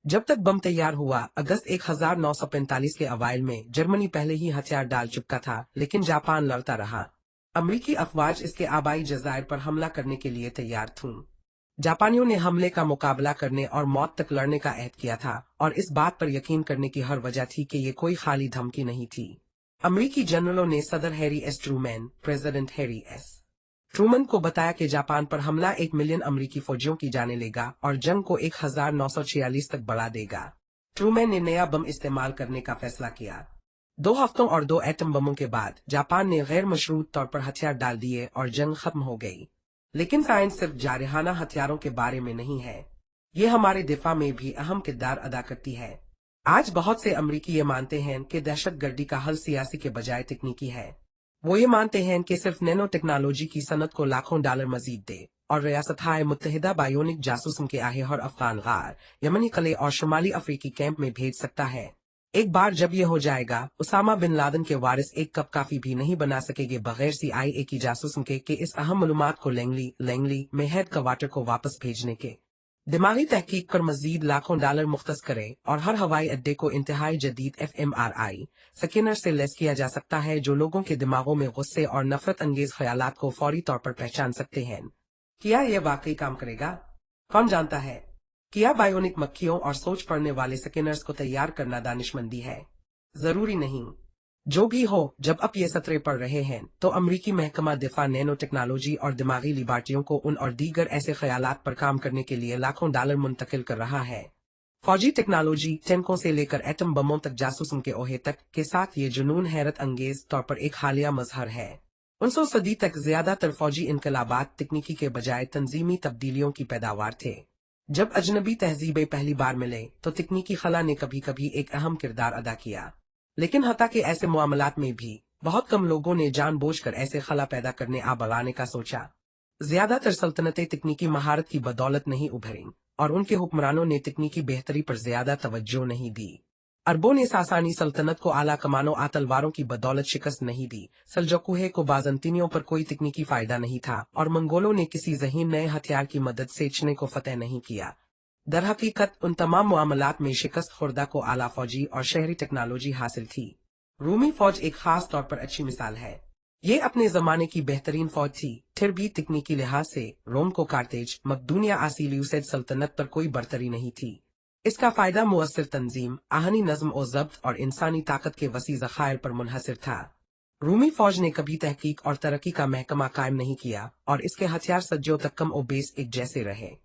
जब तक बम तैयार हुआ, अगस्त 1945 के अवाइल में जर्मनी पहले ही हथियार डाल चुका था, लेकिन जापान लड़ता रहा। अमरीकी अफवाज इसके आबाई जजायर पर हमला करने के लिए तैयार थीं। जापानियों ने हमले का मुकाबला करने और मौत तक लड़ने का अहद किया था, और इस बात पर यकीन करने की हर वजह थी कि ये कोई खाली धमकी नहीं थी। अमरीकी जनरलों ने सदर Harry S Trueman, president Harry S Truman को बताया कि जापान पर हमला 1 मिलियन अमरीकी फौजियों की जाने लेगा और जंग को 1946 तक बढ़ा देगा। ट्रूमैन ने नया बम इस्तेमाल करने का फैसला किया। 2 हफ्तों और 2 एटम बमों के बाद जापान ने गैर मशरूत तौर पर हथियार डाल दिए और जंग खत्म हो गई। लेकिन साइंस सिर्फ जारहाना हथियारों के बारे में नहीं है, ये हमारे दिफा में भी अहम किरदार अदा करती है। आज बहुत से अमरीकी ये मानते हैं कि दहशतगर्दी का हल सियासी के बजाय तकनीकी है। वो ये मानते हैं कि सिर्फ नैनो टेक्नोलॉजी की सनत को लाखों डॉलर मजीद दे और रियासत-ए मुत्तहिदा बायोनिक जासूसों के आहे हर अफगान गार, यमनी कले और शुमाली अफ्रीकी कैंप में भेज सकता है। एक बार जब ये हो जाएगा, उसामा बिन लादेन के वारिस एक कप काफी भी नहीं बना सकेंगे बगैर CIA की जासूसों के इस अहम मालूमात को लैंगली में हेड क्वार्टर को वापस भेजने के। दिमागी तहकीक पर मजीद लाखों डॉलर मुख्तस करे और हर हवाई अड्डे को इंतहाई जदीद fMRI स्कैनर से लैस किया जा सकता है, जो लोगों के दिमागों में गुस्से और नफरत अंगेज ख्यालात को फौरी तौर पर पहचान सकते हैं। क्या यह वाकई काम करेगा? कौन जानता है। क्या बायोनिक मक्खियों और सोच पड़ने वाले स्कैनर्स को तैयार करना दानिशमंदी है? जरूरी नहीं। जो भी हो, जब अब ये सतरे पड़ रहे हैं, तो अमरीकी महकमा दिफा नैनो टेक्नोलॉजी और दिमागी लिबार्टियों को उन और दीगर ऐसे ख्यालात पर काम करने के लिए लाखों डॉलर मुंतकिल कर रहा है। फौजी टेक्नोलॉजी, टैंकों से लेकर एटम बमों तक जासूसों के ओहे तक के साथ ये जुनून हैरत अंगेज तौर पर एक हालिया मजहर है। 19वीं सदी तक ज्यादातर फौजी इनकलाबात तकनीकी के बजाय तंजीमी तब्दीलियों की पैदावार थे। जब अजनबी तहजीबें पहली बार मिले, तो तकनीकी खला ने कभी कभी एक अहम किरदार अदा किया। लेकिन हता के ऐसे मामलात में भी बहुत कम लोगों ने जानबूझकर ऐसे खला पैदा करने बढ़ाने का सोचा। ज्यादातर सल्तनतें तकनीकी महारत की बदौलत नहीं उभरी और उनके हुक्मरानों ने तकनीकी बेहतरी पर ज्यादा तवज्जो नहीं दी। अरबों ने सासानी सल्तनत को आला कमानों आतलवारों की बदौलत शिकस्त नहीं दी। सल्जकुहे को बाजंतीनियों पर कोई तकनीकी फायदा नहीं था और मंगोलों ने किसी जहीन नए हथियार की मदद से चीन को फतेह नहीं किया। दरहकीकत उन तमाम मामलात में शिकस्त खुर्दा को आला फौजी और शहरी टेक्नोलॉजी हासिल थी। रूमी फौज एक खास तौर पर अच्छी मिसाल है। ये अपने जमाने की बेहतरीन फौज थी, फिर भी तकनीकी लिहाज से रोम को कार्तेज, मकदूनिया आसिलियुसेड सल्तनत पर कोई बरतरी नहीं थी। इसका फायदा मुअस्सिर तंजीम, आहनी नज्म और जब्त और इंसानी ताकत के वसी ज़खायर पर मुनहसर था। रूमी फौज ने कभी तहकीक और तरक्की का महकमा कायम नहीं किया और इसके हथियार सदियों तक कम ओ बेस एक जैसे रहे।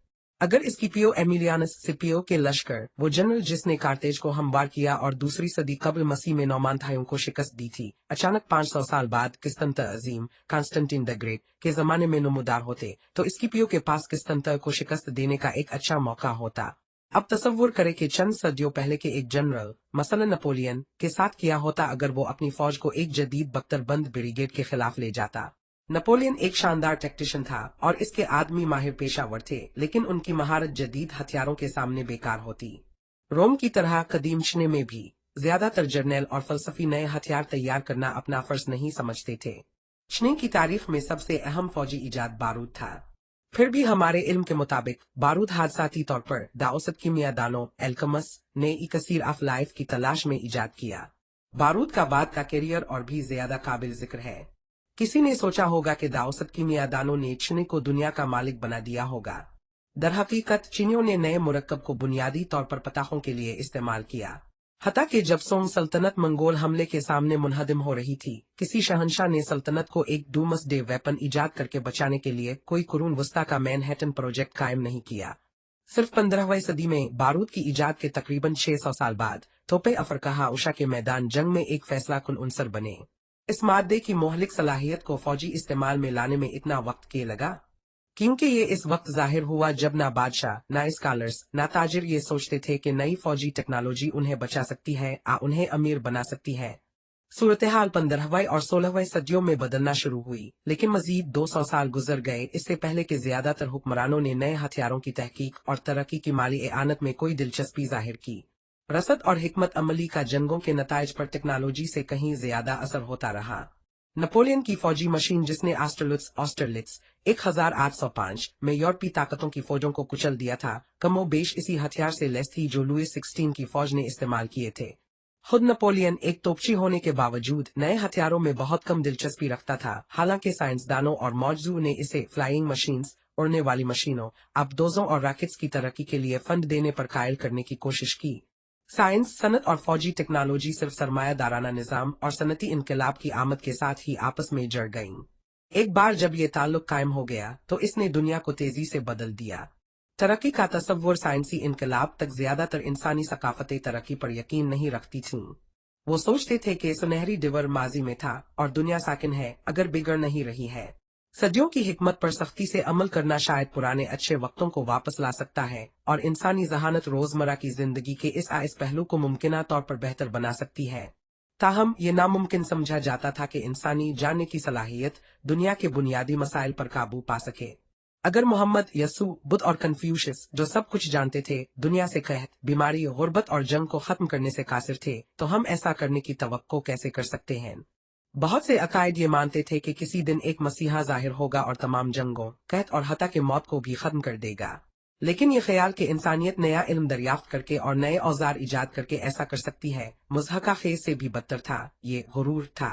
अगर स्किपियो एमिलियानस स्किपियो के लश्कर, वो जनरल जिसने कार्तेज को हमवार किया और दूसरी सदी कब्ल मसीह में नौमांथाइयों को शिकस्त दी थी, अचानक 500 साल बाद किस्तंतर अजीम कांस्टेंटिन द ग्रेट के जमाने में नमूदार होते, तो स्किपियो के पास किस्तंतर को शिकस्त देने का एक अच्छा मौका होता। अब तसव्वुर करे कि चंद सदियों पहले के एक जनरल, मसलन नेपोलियन, के साथ किया होता अगर वो अपनी फौज को एक जदीद बख्तरबंद ब्रिगेड के खिलाफ ले जाता। नेपोलियन एक शानदार टैक्टिशियन था और इसके आदमी माहिर पेशावर थे, लेकिन उनकी महारत जदीद हथियारों के सामने बेकार होती। रोम की तरह कदीम चीन में भी ज्यादातर जर्नैल और फलसफी नए हथियार तैयार करना अपना फर्ज नहीं समझते थे। चीन की तारीख में सबसे अहम फौजी इजाद बारूद था। फिर भी हमारे इल्म के मुताबिक बारूद हादसाती तौर पर दाऊसत कीमियादानों एल्कमस ने इकसीर ऑफ लाइफ की तलाश में इजाद किया। बारूद का बाद का कैरियर और भी ज्यादा काबिल जिक्र है। किसी ने सोचा होगा कि दाऊसत कीमियादानों ने चीन को दुनिया का मालिक बना दिया होगा। दरहकीकत चीनियों ने नए मुरक्कब को बुनियादी तौर पर पताहों के लिए इस्तेमाल किया। हता कि जब सोंग सल्तनत मंगोल हमले के सामने मुनहदिम हो रही थी, किसी शहंशाह ने सल्तनत को एक डूमसडे वेपन इजाद करके बचाने के लिए कोई कुरून वस्ता का मैनहट्टन प्रोजेक्ट कायम नहीं किया। सिर्फ 15वीं सदी में बारूद की इजाद के तकरीबन 600 साल बाद तोपे अफरकाहा उषा के मैदान जंग में एक फैसला कुन उनसर बने। इस मादे की मोहलिक सलाहियत को फौजी इस्तेमाल में लाने में इतना वक्त क्यों लगा? क्योंकि ये इस वक्त जाहिर हुआ जब ना बादशाह, ना स्कॉलर्स, ना ताजिर ये सोचते थे कि नई फौजी टेक्नोलॉजी उन्हें बचा सकती है या उन्हें अमीर बना सकती है। सूरत हाल 15वीं और 16वीं सदियों में बदलना शुरू हुई, लेकिन मजीद 200 साल गुजर गए इससे पहले के ज्यादातर हुक्मरानों ने नए हथियारों की तहकीक और तरक्की की माली एआनत में कोई दिलचस्पी जाहिर की। रसद और हिकमत अमली का जंगों के नताइज पर टेक्नोलॉजी से कहीं ज्यादा असर होता रहा। नेपोलियन की फौजी मशीन जिसने ऑस्टरलिट्स 1805 में यूरोपीय ताकतों की फौजों को कुचल दिया था, कमोबेश इसी हथियार से लैस थी जो लुईस 16 की फौज ने इस्तेमाल किए थे। खुद नेपोलियन एक तोपची होने के बावजूद नए हथियारों में बहुत कम दिलचस्पी रखता था। हालांकि साइंसदानों और मौजू ने इसे फ्लाइंग मशीन्स, उड़ने वाली मशीनों, आबदोजों और रॉकेट्स की तरक्की के लिए फंड देने पर कायल करने की कोशिश की। साइंस, सनत और फौजी टेक्नोलॉजी सिर्फ सरमायादाराना निजाम और सनती इनकलाब की आमद के साथ ही आपस में जड़ गईं। एक बार जब ये ताल्लुक कायम हो गया तो इसने दुनिया को तेजी से बदल दिया। तरक्की का तस्वुर साइंसी इनकलाब तक ज्यादातर इंसानी सकाफतें तरक्की पर यकीन नहीं रखती थीं। वो सोचते थे कि सुनहरी दिवर माजी में था और दुनिया साकिन है अगर बिगड़ नहीं रही है। सदियों की हिकमत पर सख्ती से अमल करना शायद पुराने अच्छे वक्तों को वापस ला सकता है और इंसानी जहानत रोजमर्रा की जिंदगी के इस पहलू को मुमकिना तौर पर बेहतर बना सकती है। ताहम ये नामुमकिन समझा जाता था कि इंसानी जानने की सलाहियत दुनिया के बुनियादी मसाइल पर काबू पा सके। अगर मोहम्मद, यसू, बुद्ध और कन्फ्यूशियस जो सब कुछ जानते थे दुनिया से कहत, बीमारी, गुर्बत और जंग को खत्म करने से कासिर थे, तो हम ऐसा करने की तवक्को कैसे कर सकते हैं? बहुत से अकायद ये मानते थे कि किसी दिन एक मसीहा जाहिर होगा और तमाम जंगों, कहत और हता के मौत को भी खत्म कर देगा। लेकिन ये ख्याल कि इंसानियत नया इल्म दरियाफ्त करके और नए औजार इजाद करके ऐसा कर सकती है, मुज़हका खेज से भी बदतर था। ये गुरूर था।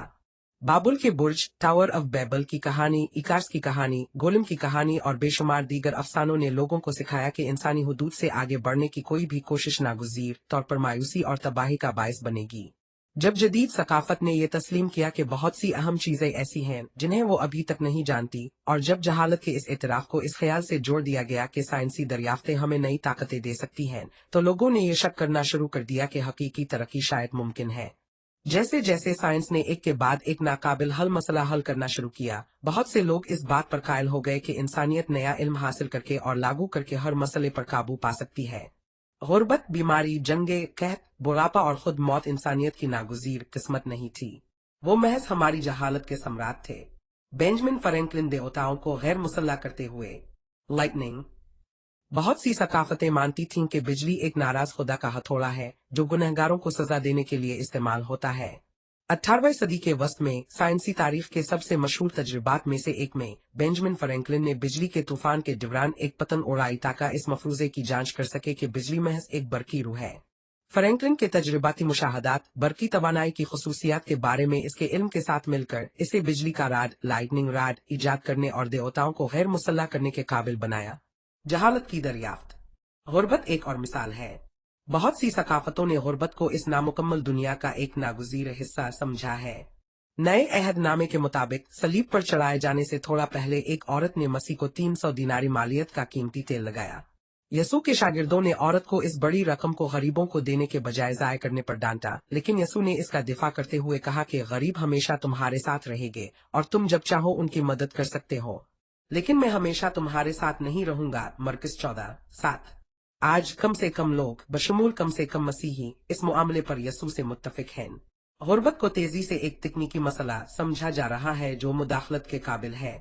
बाबुल के बुर्ज, टावर ऑफ बेबल की कहानी, इकार्स की कहानी, गोलम की कहानी और बेशुमार दीगर अफसानों ने लोगों को सिखाया कि इंसानी हुदूद से आगे बढ़ने की कोई भी कोशिश नागुज़ीर तौर पर मायूसी और तबाही का बायस बनेगी। जब जदीद सकाफत ने यह तस्लीम किया कि बहुत सी अहम चीजें ऐसी हैं जिन्हें वो अभी तक नहीं जानती, और जब जहालत के इस एतराफ को इस ख्याल से जोड़ दिया गया कि साइंसी दरियाफ्तें हमें नई ताकतें दे सकती हैं, तो लोगों ने यह शक करना शुरू कर दिया कि हकीकी तरक्की शायद मुमकिन है। जैसे जैसे साइंस ने एक के बाद एक नाकाबिल हल मसला हल करना शुरू किया, बहुत से लोग इस बात पर कायल हो गए कि इंसानियत नया इल्म हासिल करके और लागू करके हर मसले पर काबू पा सकती है। गुर्बत, बीमारी, जंगे, कहत, बुढ़ापा और खुद मौत इंसानियत की नागुज़ीर किस्मत नहीं थी। वो महज हमारी जहालत के सम्राट थे। बेंजामिन फ्रैंकलिन देवताओं को गैर मुसल्ला करते हुए लाइटनिंग। बहुत सी सकाफतें मानती थीं कि बिजली एक नाराज खुदा का हथौड़ा है जो गुनहगारों को सजा देने के लिए इस्तेमाल होता है। 18वीं सदी के वस्त में साइंसी तारीख के सबसे मशहूर तजुर्बात में से एक में बेंजामिन फ्रैंकलिन ने बिजली के तूफान के दौरान एक पतंग उड़ाई ताकि इस मफरूजे की जांच कर सके कि बिजली महज एक बरकी रूह है। फ्रैंकलिन के तजुर्बाती मुशाहदात बरकी तवानाई की खसूसियात के बारे में इसके इल्म के साथ मिलकर इसे बिजली का राड लाइटनिंग राड ईजाद करने और देवताओं को गैर मुसल्लह करने के काबिल बनाया। जहालत की दरियाफ्त। गुर्बत एक और मिसाल है। बहुत सी सकाफतों ने गुर्बत को इस नामुकम्मल दुनिया का एक नागुज़ीर हिस्सा समझा है। नए अहदनामे के मुताबिक सलीब पर चढ़ाए जाने से थोड़ा पहले एक औरत ने मसीह को 300 दिनारी मालियत का कीमती तेल लगाया। यसू के शागिर्दों ने औरत को इस बड़ी रकम को गरीबों को देने के बजाय ज़ाय करने पर डांटा, लेकिन यसू ने इसका दिफा करते हुए कहा कि गरीब हमेशा तुम्हारे साथ रहेंगे और तुम जब चाहो उनकी मदद कर सकते हो, लेकिन मैं हमेशा तुम्हारे साथ नहीं रहूंगा। मरकज़ 14:7। आज कम से कम लोग बशमूल कम से कम मसीही इस मामले पर यसू से मुत्तफिक हैं। गुर्बत को तेजी से एक तकनीकी मसला समझा जा रहा है जो मुदाखलत के काबिल है।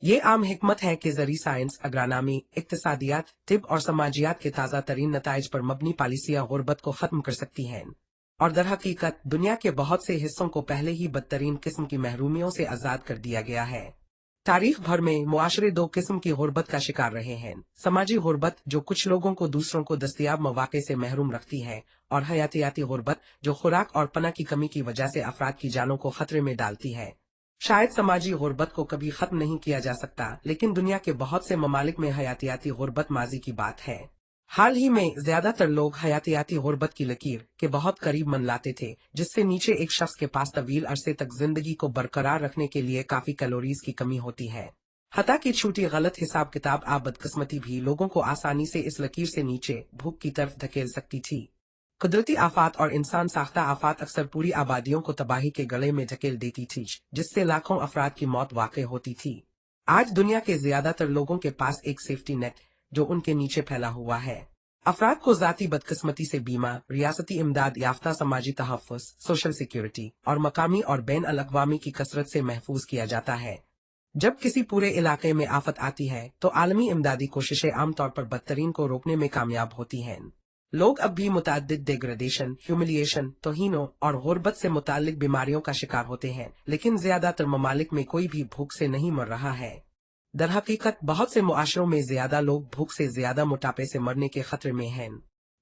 ये आम हिकमत है कि जरी साइंस, अग्रानामी, इक्तिसादियात, तिब और समाजियात के ताज़ा तरीन नताइज पर मबनी पॉलिसियाँ गुर्बत को खत्म कर सकती हैं, और दरहकीकत दुनिया के बहुत से हिस्सों को पहले ही बदतरीन किस्म की महरूमियों से आज़ाद कर दिया गया है। तारीख भर में मुआशरे दो किस्म की गुर्बत का शिकार रहे हैं। समाजी गुर्बत जो कुछ लोगों को दूसरों को दस्तयाब मौके से महरूम रखती है, और हयातियाती गुर्बत जो खुराक और पना की कमी की वजह से अफराद की जानों को खतरे में डालती है। शायद समाजी गुर्बत को कभी खत्म नहीं किया जा सकता, लेकिन दुनिया के बहुत से ममालिक में हयातियाती गुर्बत माजी की बात है। हाल ही में ज्यादातर लोग हयातियाती गुर्बत की लकीर के बहुत करीब मनलाते थे, जिससे नीचे एक शख्स के पास तवील अरसे तक जिंदगी को बरकरार रखने के लिए काफी कैलोरीज की कमी होती है। हता की छूटी गलत हिसाब किताब आ बदकिस्मती भी लोगों को आसानी से इस लकीर से नीचे भूख की तरफ धकेल सकती थी। कुदरती आफात और इंसान साख्ता आफात अक्सर पूरी आबादियों को तबाही के गले में धकेल देती थी, जिससे लाखों अफराद की मौत वाक़ई होती थी। आज दुनिया के ज्यादातर लोगों के पास एक सेफ्टी नेट जो उनके नीचे फैला हुआ है। अफराद को जाती बदकिस्मती से बीमा, रियासती इमदाद याफ्ता समाजी तहफ़्फ़ुज़, सोशल सिक्योरिटी और मकामी और बैन अल-अक़वामी की कसरत से महफूज किया जाता है। जब किसी पूरे इलाके में आफत आती है तो आलमी इमदादी कोशिशें आमतौर पर बदतरीन को रोकने में कामयाब होती हैं। लोग अब भी मुतअद्दिद डिग्रेडेशन, ह्यूमिलिएशन, तौहीनों और गुर्बत से मुताल्लिक बीमारियों का शिकार होते हैं, लेकिन ज्यादातर ममालिक में कोई भी भूख से नहीं मर रहा है। दरहकीकत बहुत से मुआशरों में ज्यादा लोग भूख से ज्यादा मोटापे से मरने के खतरे में हैं।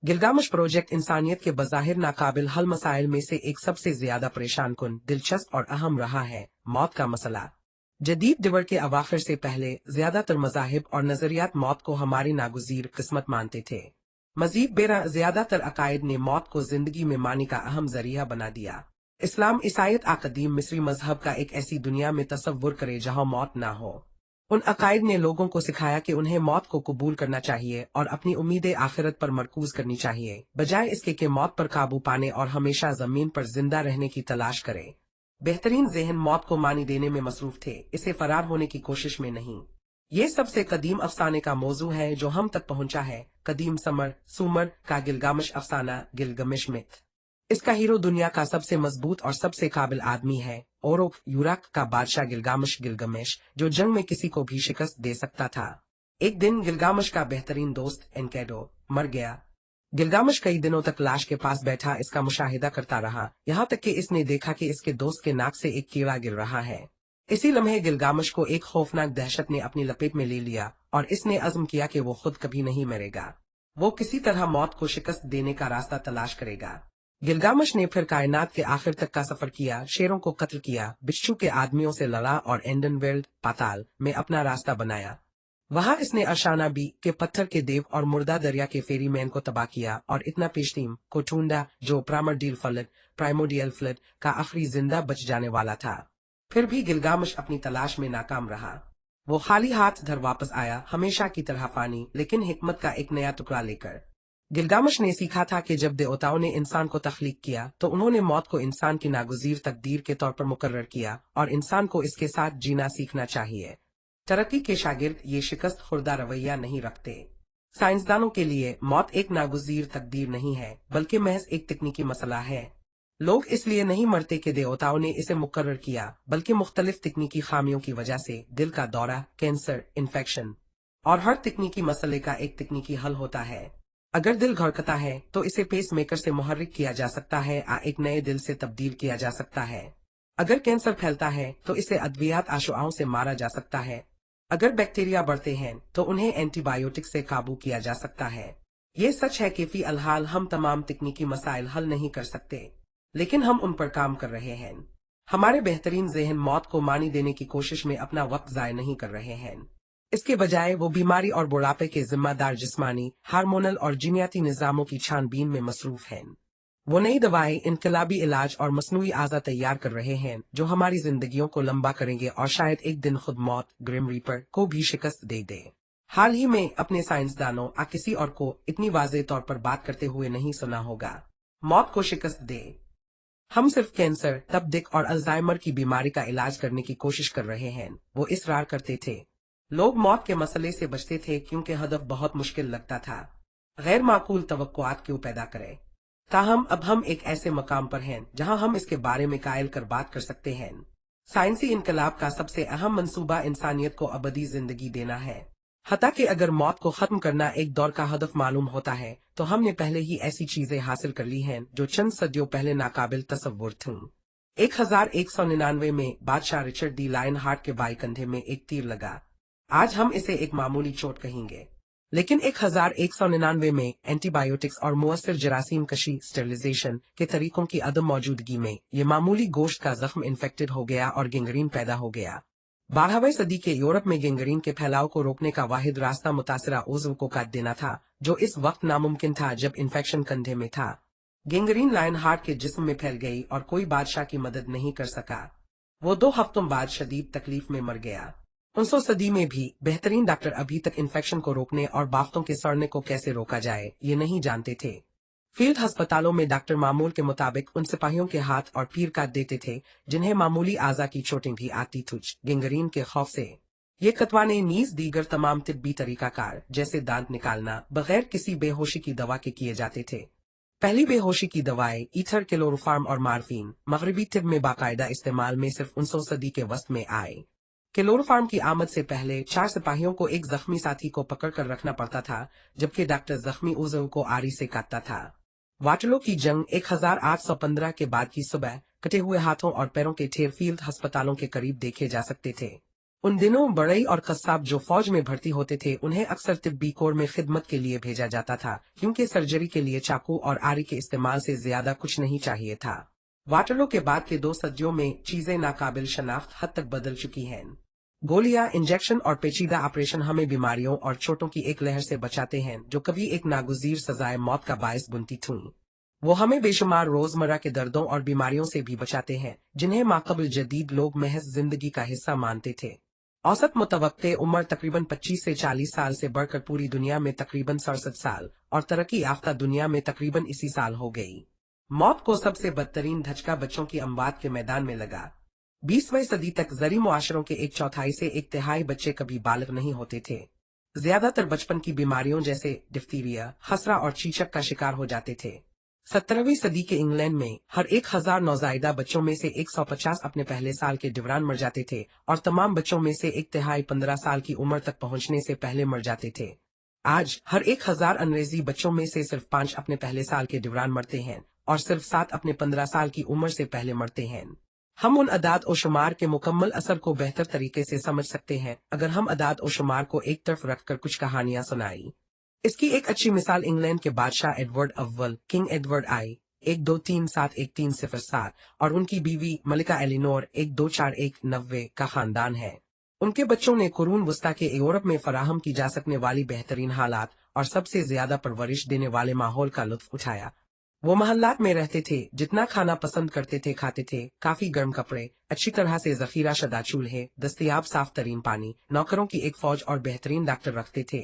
गिलगामेश प्रोजेक्ट इंसानियत के बज़ाहिर नाकाबिल हल मसाइल में से एक सबसे ज्यादा परेशान कुन, दिलचस्प और अहम रहा है मौत का मसला। जदीद दवर के अवाखिर से पहले ज्यादातर मज़ाहिब और नजरियात मौत को हमारी नागुज़ीर किस्मत मानते थे। मजीद बेरा ज्यादातर अकायद ने मौत को जिंदगी में मानी का अहम जरिया बना दिया। इस्लाम ईसाईयत आकदीम मिस्री मजहब का एक ऐसी दुनिया में तसव्वुर करे जहां मौत ना हो। उन अकायद ने लोगों को सिखाया कि उन्हें मौत को कबूल करना चाहिए और अपनी उम्मीदें आखिरत पर मरकूज करनी चाहिए, बजाय इसके कि मौत पर काबू पाने और हमेशा जमीन पर जिंदा रहने की तलाश करे। बेहतरीन ज़हन मौत को मानी देने में मसरूफ थे, इसे फरार होने की कोशिश में नहीं। ये सबसे कदीम अफसाने का मौजू है जो हम तक पहुंचा है, कदीम सुमर का गिलगामेश अफसाना गिलगमेश मिथ। इसका हीरो दुनिया का सबसे मजबूत और सबसे काबिल आदमी है, और यूराक का बादशाह गिलगामेश, जो जंग में किसी को भी शिकस्त दे सकता था। एक दिन गिलगामेश का बेहतरीन दोस्त एनकेडो मर गया। गिलगामेश कई दिनों तक लाश के पास बैठा इसका मुशाहिदा करता रहा, यहाँ तक कि इसने देखा कि इसके दोस्त के नाक से एक कीड़ा गिर रहा है। इसी लम्हे गिलगामेश को एक खौफनाक दहशत ने अपनी लपेट में ले लिया और इसने अज़्म किया कि वो खुद कभी नहीं मरेगा। वो किसी तरह मौत को शिकस्त देने का रास्ता तलाश करेगा। गिलगामेश ने फिर कायनात के आखिर तक का सफर किया, शेरों को कत्ल किया, बिच्छू के आदमियों से लड़ा और एंडनवेल्ड पाताल में अपना रास्ता बनाया। वहां इसने अशानाबी के पत्थर के देव और मुर्दा दरिया के फेरीमैन को तबाह किया और इतना पेशतीम को ढूंढा जो प्राइमोडियल फ्लड का आखिरी जिंदा बच जाने वाला था। फिर भी गिलगामेश अपनी तलाश में नाकाम रहा। वो खाली हाथ घर वापस आया, हमेशा की तरह फानी, लेकिन हिकमत का एक नया टुकड़ा लेकर। गिलगामेश ने सीखा था कि जब देवताओं ने इंसान को तख्लीक किया तो उन्होंने मौत को इंसान की नागुज़ीर तकदीर के तौर पर मुकर्रर किया और इंसान को इसके साथ जीना सीखना चाहिए। तरक्की के शागिर्द ये शिकस्त खुर्दा रवैया नहीं रखते। साइंसदानों के लिए मौत एक नागुज़ीर तकदीर नहीं है, बल्कि महज एक तकनीकी मसला है। लोग इसलिए नहीं मरते कि देवताओं ने इसे मुकर्रर किया, बल्कि मुख्तलिफ तकनीकी खामियों की वजह से दिल का दौरा, कैंसर, इन्फेक्शन, और हर तकनीकी मसले का एक तकनीकी हल होता है। अगर दिल धड़कता है तो इसे पेस मेकर से मुहर्रिक किया जा सकता है या एक नए दिल से तब्दील किया जा सकता है। अगर कैंसर फैलता है तो इसे अद्वियात आशुआओं से मारा जा सकता है। अगर बैक्टीरिया बढ़ते हैं तो उन्हें एंटीबायोटिक से काबू किया जा सकता है। ये सच है कि फी अलहाल हम तमाम तकनीकी मसाइल हल नहीं कर सकते, लेकिन हम उन पर काम कर रहे हैं। हमारे बेहतरीन ज़हन मौत को मानी देने की कोशिश में अपना वक्त ज़ाय नहीं कर रहे हैं। इसके बजाय वो बीमारी और बुढ़ापे के जिम्मेदार जिस्मानी, हार्मोनल और जीनियाती निज़ामों की छानबीन में मसरूफ हैं। वो नई दवाएं, इनकलाबी इलाज और मसनूई आज़ा तैयार कर रहे हैं जो हमारी जिंदगियों को लंबा करेंगे और शायद एक दिन खुद मौत, ग्रिम रीपर, को भी शिकस्त दे दे। हाल ही में अपने साइंसदानों या किसी और को इतनी वाज़ेह तौर पर बात करते हुए नहीं सुना होगा, मौत को शिकस्त दे। हम सिर्फ कैंसर, तपदिक और अल्जाइमर की बीमारी का इलाज करने की कोशिश कर रहे हैं, वो इसरार करते थे। लोग मौत के मसले से बचते थे क्योंकि हदफ बहुत मुश्किल लगता था। गैर माकूल तवक्कुआत क्यों पैदा करें? ताहम अब हम एक ऐसे मकाम पर हैं जहां हम इसके बारे में कायल कर बात कर सकते हैं। साइंसी इनकलाब का सबसे अहम मंसूबा इंसानियत को अबदी जिंदगी देना है। हता कि अगर मौत को खत्म करना एक दौर का हदफ मालूम होता है तो हमने पहले ही ऐसी चीजें हासिल कर ली हैं जो चंद सदियों पहले नाकाबिल तसव्वुर थीं। 1199 में बादशाह रिचर्ड दी लायन हार्ट के बाएं कंधे में एक तीर लगा। आज हम इसे एक मामूली चोट कहेंगे, लेकिन 1199 में एंटीबायोटिक्स और मुअस्सिर जरासीम कशी स्टेरिलाइजेशन के तरीकों की अदम मौजूदगी में ये मामूली गोश्त का जख्म इन्फेक्टेड हो गया और गेंगरीन पैदा हो गया। 12वीं सदी के यूरोप में गेंगरीन के फैलाव को रोकने का वाहिद रास्ता मुतासिरा उज़्व को काट देना था, जो इस वक्त नामुमकिन था जब इन्फेक्शन कंधे में था। गेंगरीन लायन हार्ट के जिस्म में फैल गई और कोई बादशाह की मदद नहीं कर सका। वो 2 हफ्तों बाद शदीद तकलीफ में मर गया। 19वीं सदी में भी बेहतरीन डॉक्टर अभी तक इन्फेक्शन को रोकने और बाफ्तों के सड़ने को कैसे रोका जाए ये नहीं जानते थे। फील्ड अस्पतालों में डॉक्टर मामूल के मुताबिक उन सिपाहियों के हाथ और पीर काट देते थे जिन्हें मामूली आज़ा की चोटें भी आती थीं, गेंगरीन के खौफ से। ये कतवाने नीज दीगर तमाम तिब्बी तरीकाकार जैसे दांत निकालना बगैर किसी बेहोशी की दवा के किए जाते थे। पहली बेहोशी की दवाएं ईथर, क्लोरोफार्म और मार्फिन मगरबी तिब में बाकायदा इस्तेमाल में सिर्फ 19वीं सदी के वस्त में आए। क्लोरोफार्म की आमद से पहले 4 सिपाहियों को एक जख्मी साथी को पकड़कर रखना पड़ता था, जबकि डॉक्टर जख्मी उज़्व को आरी से काटता था। वाटरलू की जंग 1815 के बाद की सुबह कटे हुए हाथों और पैरों के ढेर फील्ड अस्पतालों के करीब देखे जा सकते थे। उन दिनों बड़ई और कस्साब जो फौज में भर्ती होते थे उन्हें अक्सर तिब्बी कोर में खिदमत के लिए भेजा जाता था, क्योंकि सर्जरी के लिए चाकू और आरी के इस्तेमाल से ज्यादा कुछ नहीं चाहिए था। वाटरलू के बाद के 2 सदियों में चीजें नाकाबिल शनाख्त हद तक बदल चुकी हैं। गोलियां, इंजेक्शन और पेचीदा ऑपरेशन हमें बीमारियों और चोटों की एक लहर से बचाते हैं जो कभी एक नागुज़ीर सजाए मौत का बायस बनती थीं। वो हमें बेशुमार रोजमर्रा के दर्दों और बीमारियों से भी बचाते हैं जिन्हें माक़बल जदीद लोग महज जिंदगी का हिस्सा मानते थे। औसत मुतवक्के उम्र तकरीबन 25 से 40 साल से बढ़कर पूरी दुनिया में तकरीबन 67 साल और तरक्की याफ्ता दुनिया में तकरीबन इसी साल हो गई। मौत को सबसे बदतरीन धचका बच्चों की अमवात के मैदान में लगा। 20वीं सदी तक ज़री मुआशरों के 1/4 से 1/3 बच्चे कभी बालिग नहीं होते थे। ज्यादातर बचपन की बीमारियों जैसे डिफ्थीरिया, खसरा और चीचक का शिकार हो जाते थे। 17वीं सदी के इंग्लैंड में हर 1000 नौजायदा बच्चों में से 150 अपने पहले साल के दौरान मर जाते थे और तमाम बच्चों में से 1/3 15 साल की उम्र तक पहुंचने से पहले मर जाते थे। आज हर 1000 अंग्रेजी बच्चों में से सिर्फ 5 अपने पहले साल के दौरान मरते हैं और सिर्फ 7 अपने 15 साल की उम्र से पहले मरते हैं। हम उन अदाद और शुमार के मुकम्मल असर को बेहतर तरीके से समझ सकते हैं अगर हम अदाद और शुमार को एक तरफ रखकर कुछ कहानियां सुनाई। इसकी एक अच्छी मिसाल इंग्लैंड के बादशाह एडवर्ड अव्वल, किंग एडवर्ड आई 1237-1307 और उनकी बीवी मलिका एलिनोर 1241-90 का खानदान है। उनके बच्चों ने कुरून वस्ता के यूरोप में फराहम की जा सकने वाली बेहतरीन हालात और सबसे ज्यादा परवरिश देने वाले माहौल का लुत्फ उठाया। वो महल्लात में रहते थे, जितना खाना पसंद करते थे खाते थे, काफी गर्म कपड़े, अच्छी तरह से जखीरा शुदा चूल्हे, दस्तयाब साफ तरीन पानी, नौकरों की एक फौज और बेहतरीन डॉक्टर रखते थे।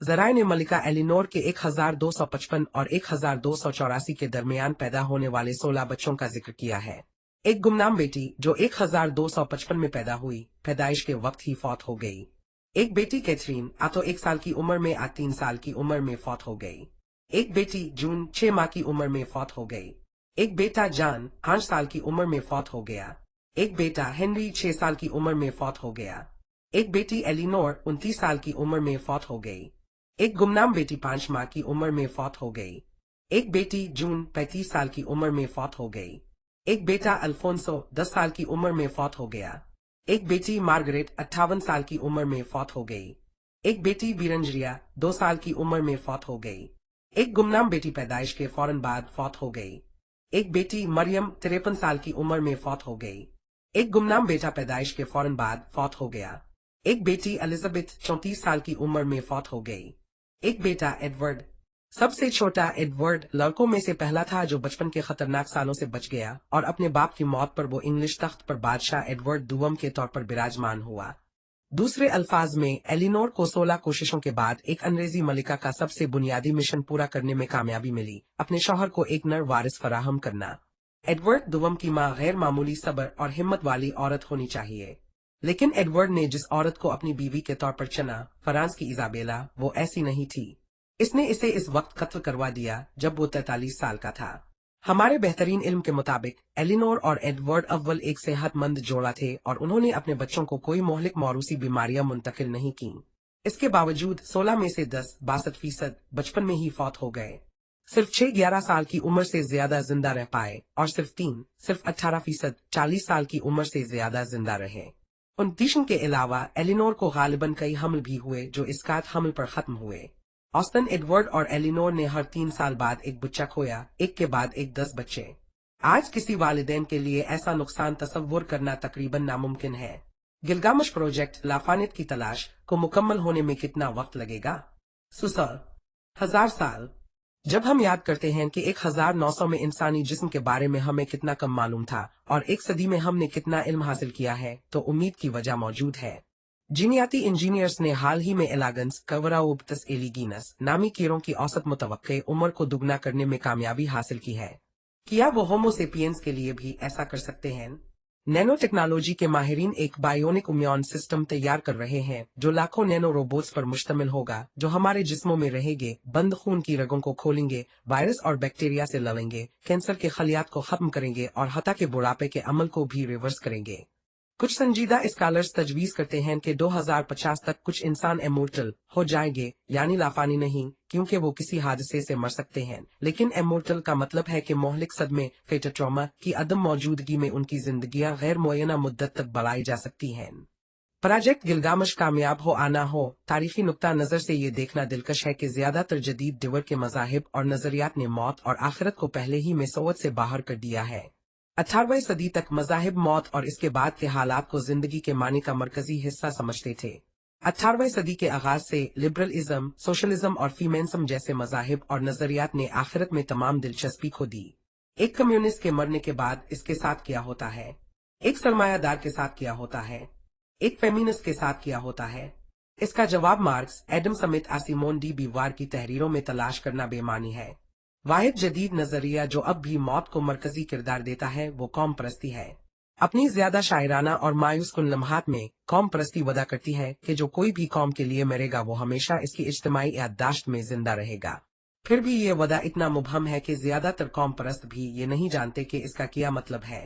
ज़राए ने मलिका एलिनोर के 1255 और 1284 के दरमियान पैदा होने वाले 16 बच्चों का जिक्र किया है। एक गुमनाम बेटी जो 1255 में पैदा हुई, पैदाइश के वक्त ही फौत हो गई। एक बेटी कैथरीन आ तो 1 साल की उम्र में आ 3 साल की उम्र में फौत हो गई। एक बेटी जून 6 माह की उम्र में फौत हो गई। एक बेटा जॉन 8 साल की उम्र में फौत हो गया। एक बेटा हेनरी 6 साल की उम्र में फौत हो गया। एक बेटी एलिनोर 29 साल की उम्र में फौत हो गई। एक गुमनाम बेटी 5 माह की उम्र में फौत हो गई। एक बेटी जून 35 साल की उम्र में फौत हो गई। एक बेटा अल्फोंसो 10 साल की उम्र में फौत हो गया। एक बेटी मार्गरेट 58 साल की उम्र में फौत हो गई। एक बेटी बीरंजरिया 2 साल की उम्र में फौत हो गई। एक गुमनाम बेटी पैदाइश के फौरन बाद फौत हो गई। एक बेटी मरियम 53 साल की उम्र में फौत हो गई। एक गुमनाम बेटा पैदाइश के फौरन बाद फौत हो गया। एक बेटी एलिजाबेथ 34 साल की उम्र में फौत हो गई। एक बेटा एडवर्ड, सबसे छोटा एडवर्ड लड़कों में से पहला था जो बचपन के खतरनाक सालों से बच गया और अपने बाप की मौत पर वो इंग्लिश तख्त पर बादशाह एडवर्ड दुवम के तौर पर विराजमान हुआ। दूसरे अल्फाज में एलिनोर को 16 कोशिशों के बाद एक अंग्रेजी मलिका का सबसे बुनियादी मिशन पूरा करने में कामयाबी मिली, अपने शौहर को एक नर वारिस फराहम करना। एडवर्ड दुवम की मां गैर मामूली सब्र और हिम्मत वाली औरत होनी चाहिए, लेकिन एडवर्ड ने जिस औरत को अपनी बीवी के तौर पर चुना, फ्रांस की इजाबेला, वो ऐसी नहीं थी। इसने इसे इस वक्त कत्ल करवा दिया जब वो 43 साल का था। हमारे बेहतरीन इल्म के मुताबिक एलिनोर और एडवर्ड अव्वल एक सेहतमंद जोड़ा थे और उन्होंने अपने बच्चों को कोई मोहलिक मौरूसी बीमारियां मुंतकिल नहीं की। इसके बावजूद 16 में से 10 62% बचपन में ही फौत हो गए। सिर्फ 6-11 साल की उम्र से ज्यादा जिंदा रह पाए और सिर्फ 18% 40 साल की उम्र से ज्यादा जिंदा रहे। उन 30 के अलावा एलिनोर को गालिबन कई हमल भी हुए जो इसकात हमल पर खत्म हुए। ऑस्टन, एडवर्ड और एलिनोर ने हर 3 साल बाद एक बच्चा खोया, एक के बाद एक 10 बच्चे। आज किसी वालिदैन के लिए ऐसा नुकसान तसव्वुर करना तकरीबन नामुमकिन है। गिलगामेश प्रोजेक्ट लाफानित की तलाश को मुकम्मल होने में कितना वक्त लगेगा? 1000 साल। जब हम याद करते हैं कि 1900 में इंसानी जिस्म के बारे में हमें कितना कम मालूम था और एक सदी में हमने कितना इल्म हासिल किया है, तो उम्मीद की वजह मौजूद है। जीनियाती इंजीनियर्स ने हाल ही में एलागंस कवराउब्तस एलिगीनस नामी कीड़ों की औसत मुतवक्के उम्र को दुगना करने में कामयाबी हासिल की है। क्या वो होमो सेपियंस के लिए भी ऐसा कर सकते हैं? नैनो टेक्नोलॉजी के माहिरीन एक बायोनिक इम्यून सिस्टम तैयार कर रहे हैं जो लाखों नैनो रोबोट्स पर मुश्तमिल होगा, जो हमारे जिस्मों में रहेंगे, बंद खून की रगों को खोलेंगे, वायरस और बैक्टीरिया से लड़ेंगे, कैंसर के खलियात को खत्म करेंगे और हत्या के बुढ़ापे के अमल को भी रिवर्स करेंगे। कुछ संजीदा स्कॉलर्स तजवीज करते हैं कि 2050 तक कुछ इंसान इमोर्टल हो जाएंगे, यानी लाफानी नहीं, क्योंकि वो किसी हादसे से मर सकते हैं, लेकिन इमोर्टल का मतलब है कि मोहलिक सदमे फेटल ट्रॉमा की अदम मौजूदगी में उनकी जिंदगियां गैर मुअय्यना मुद्दत तक बढ़ाई जा सकती हैं। प्रोजेक्ट गिलगामेश कामयाब हो आना हो, तारीखी नुक्ता नजर से ये देखना दिलकश है कि ज्यादातर जदीद दिवर के मजाहिब और नजरियात ने मौत और आखिरत को पहले ही मेसोवत से बाहर कर दिया है। 18वीं सदी तक मजाहिब मौत और इसके बाद के हालात को जिंदगी के मानी का मरकजी हिस्सा समझते थे। 18वीं सदी के आगाज से लिबरलिज्म, सोशलिज्म और फीमेनिज्म जैसे मजाहिब और नजरियात ने आखिरत में तमाम दिलचस्पी खो दी। एक कम्युनिस्ट के मरने के बाद इसके साथ क्या होता है? एक सरमायादार के साथ क्या होता है? एक फेमिनिस्ट के साथ क्या होता है? इसका जवाब मार्क्स, एडम समेत आसिमोन डी बीवार की तहरीरों में तलाश करना बेमानी है। वाहिद जदीद नजरिया जो अब भी मौत को मरकजी किरदार देता है वो कौम परस्ती है। अपनी ज्यादा शायराना और मायूस कुन लम्हात में कौम परस्ती वदा करती है कि जो कोई भी कौम के लिए मरेगा वो हमेशा इसकी इज्तिमाई याददाश्त में जिंदा रहेगा। फिर भी ये वदा इतना मुबहम है कि ज्यादातर कौम परस्त भी ये नहीं जानते कि इसका क्या मतलब है।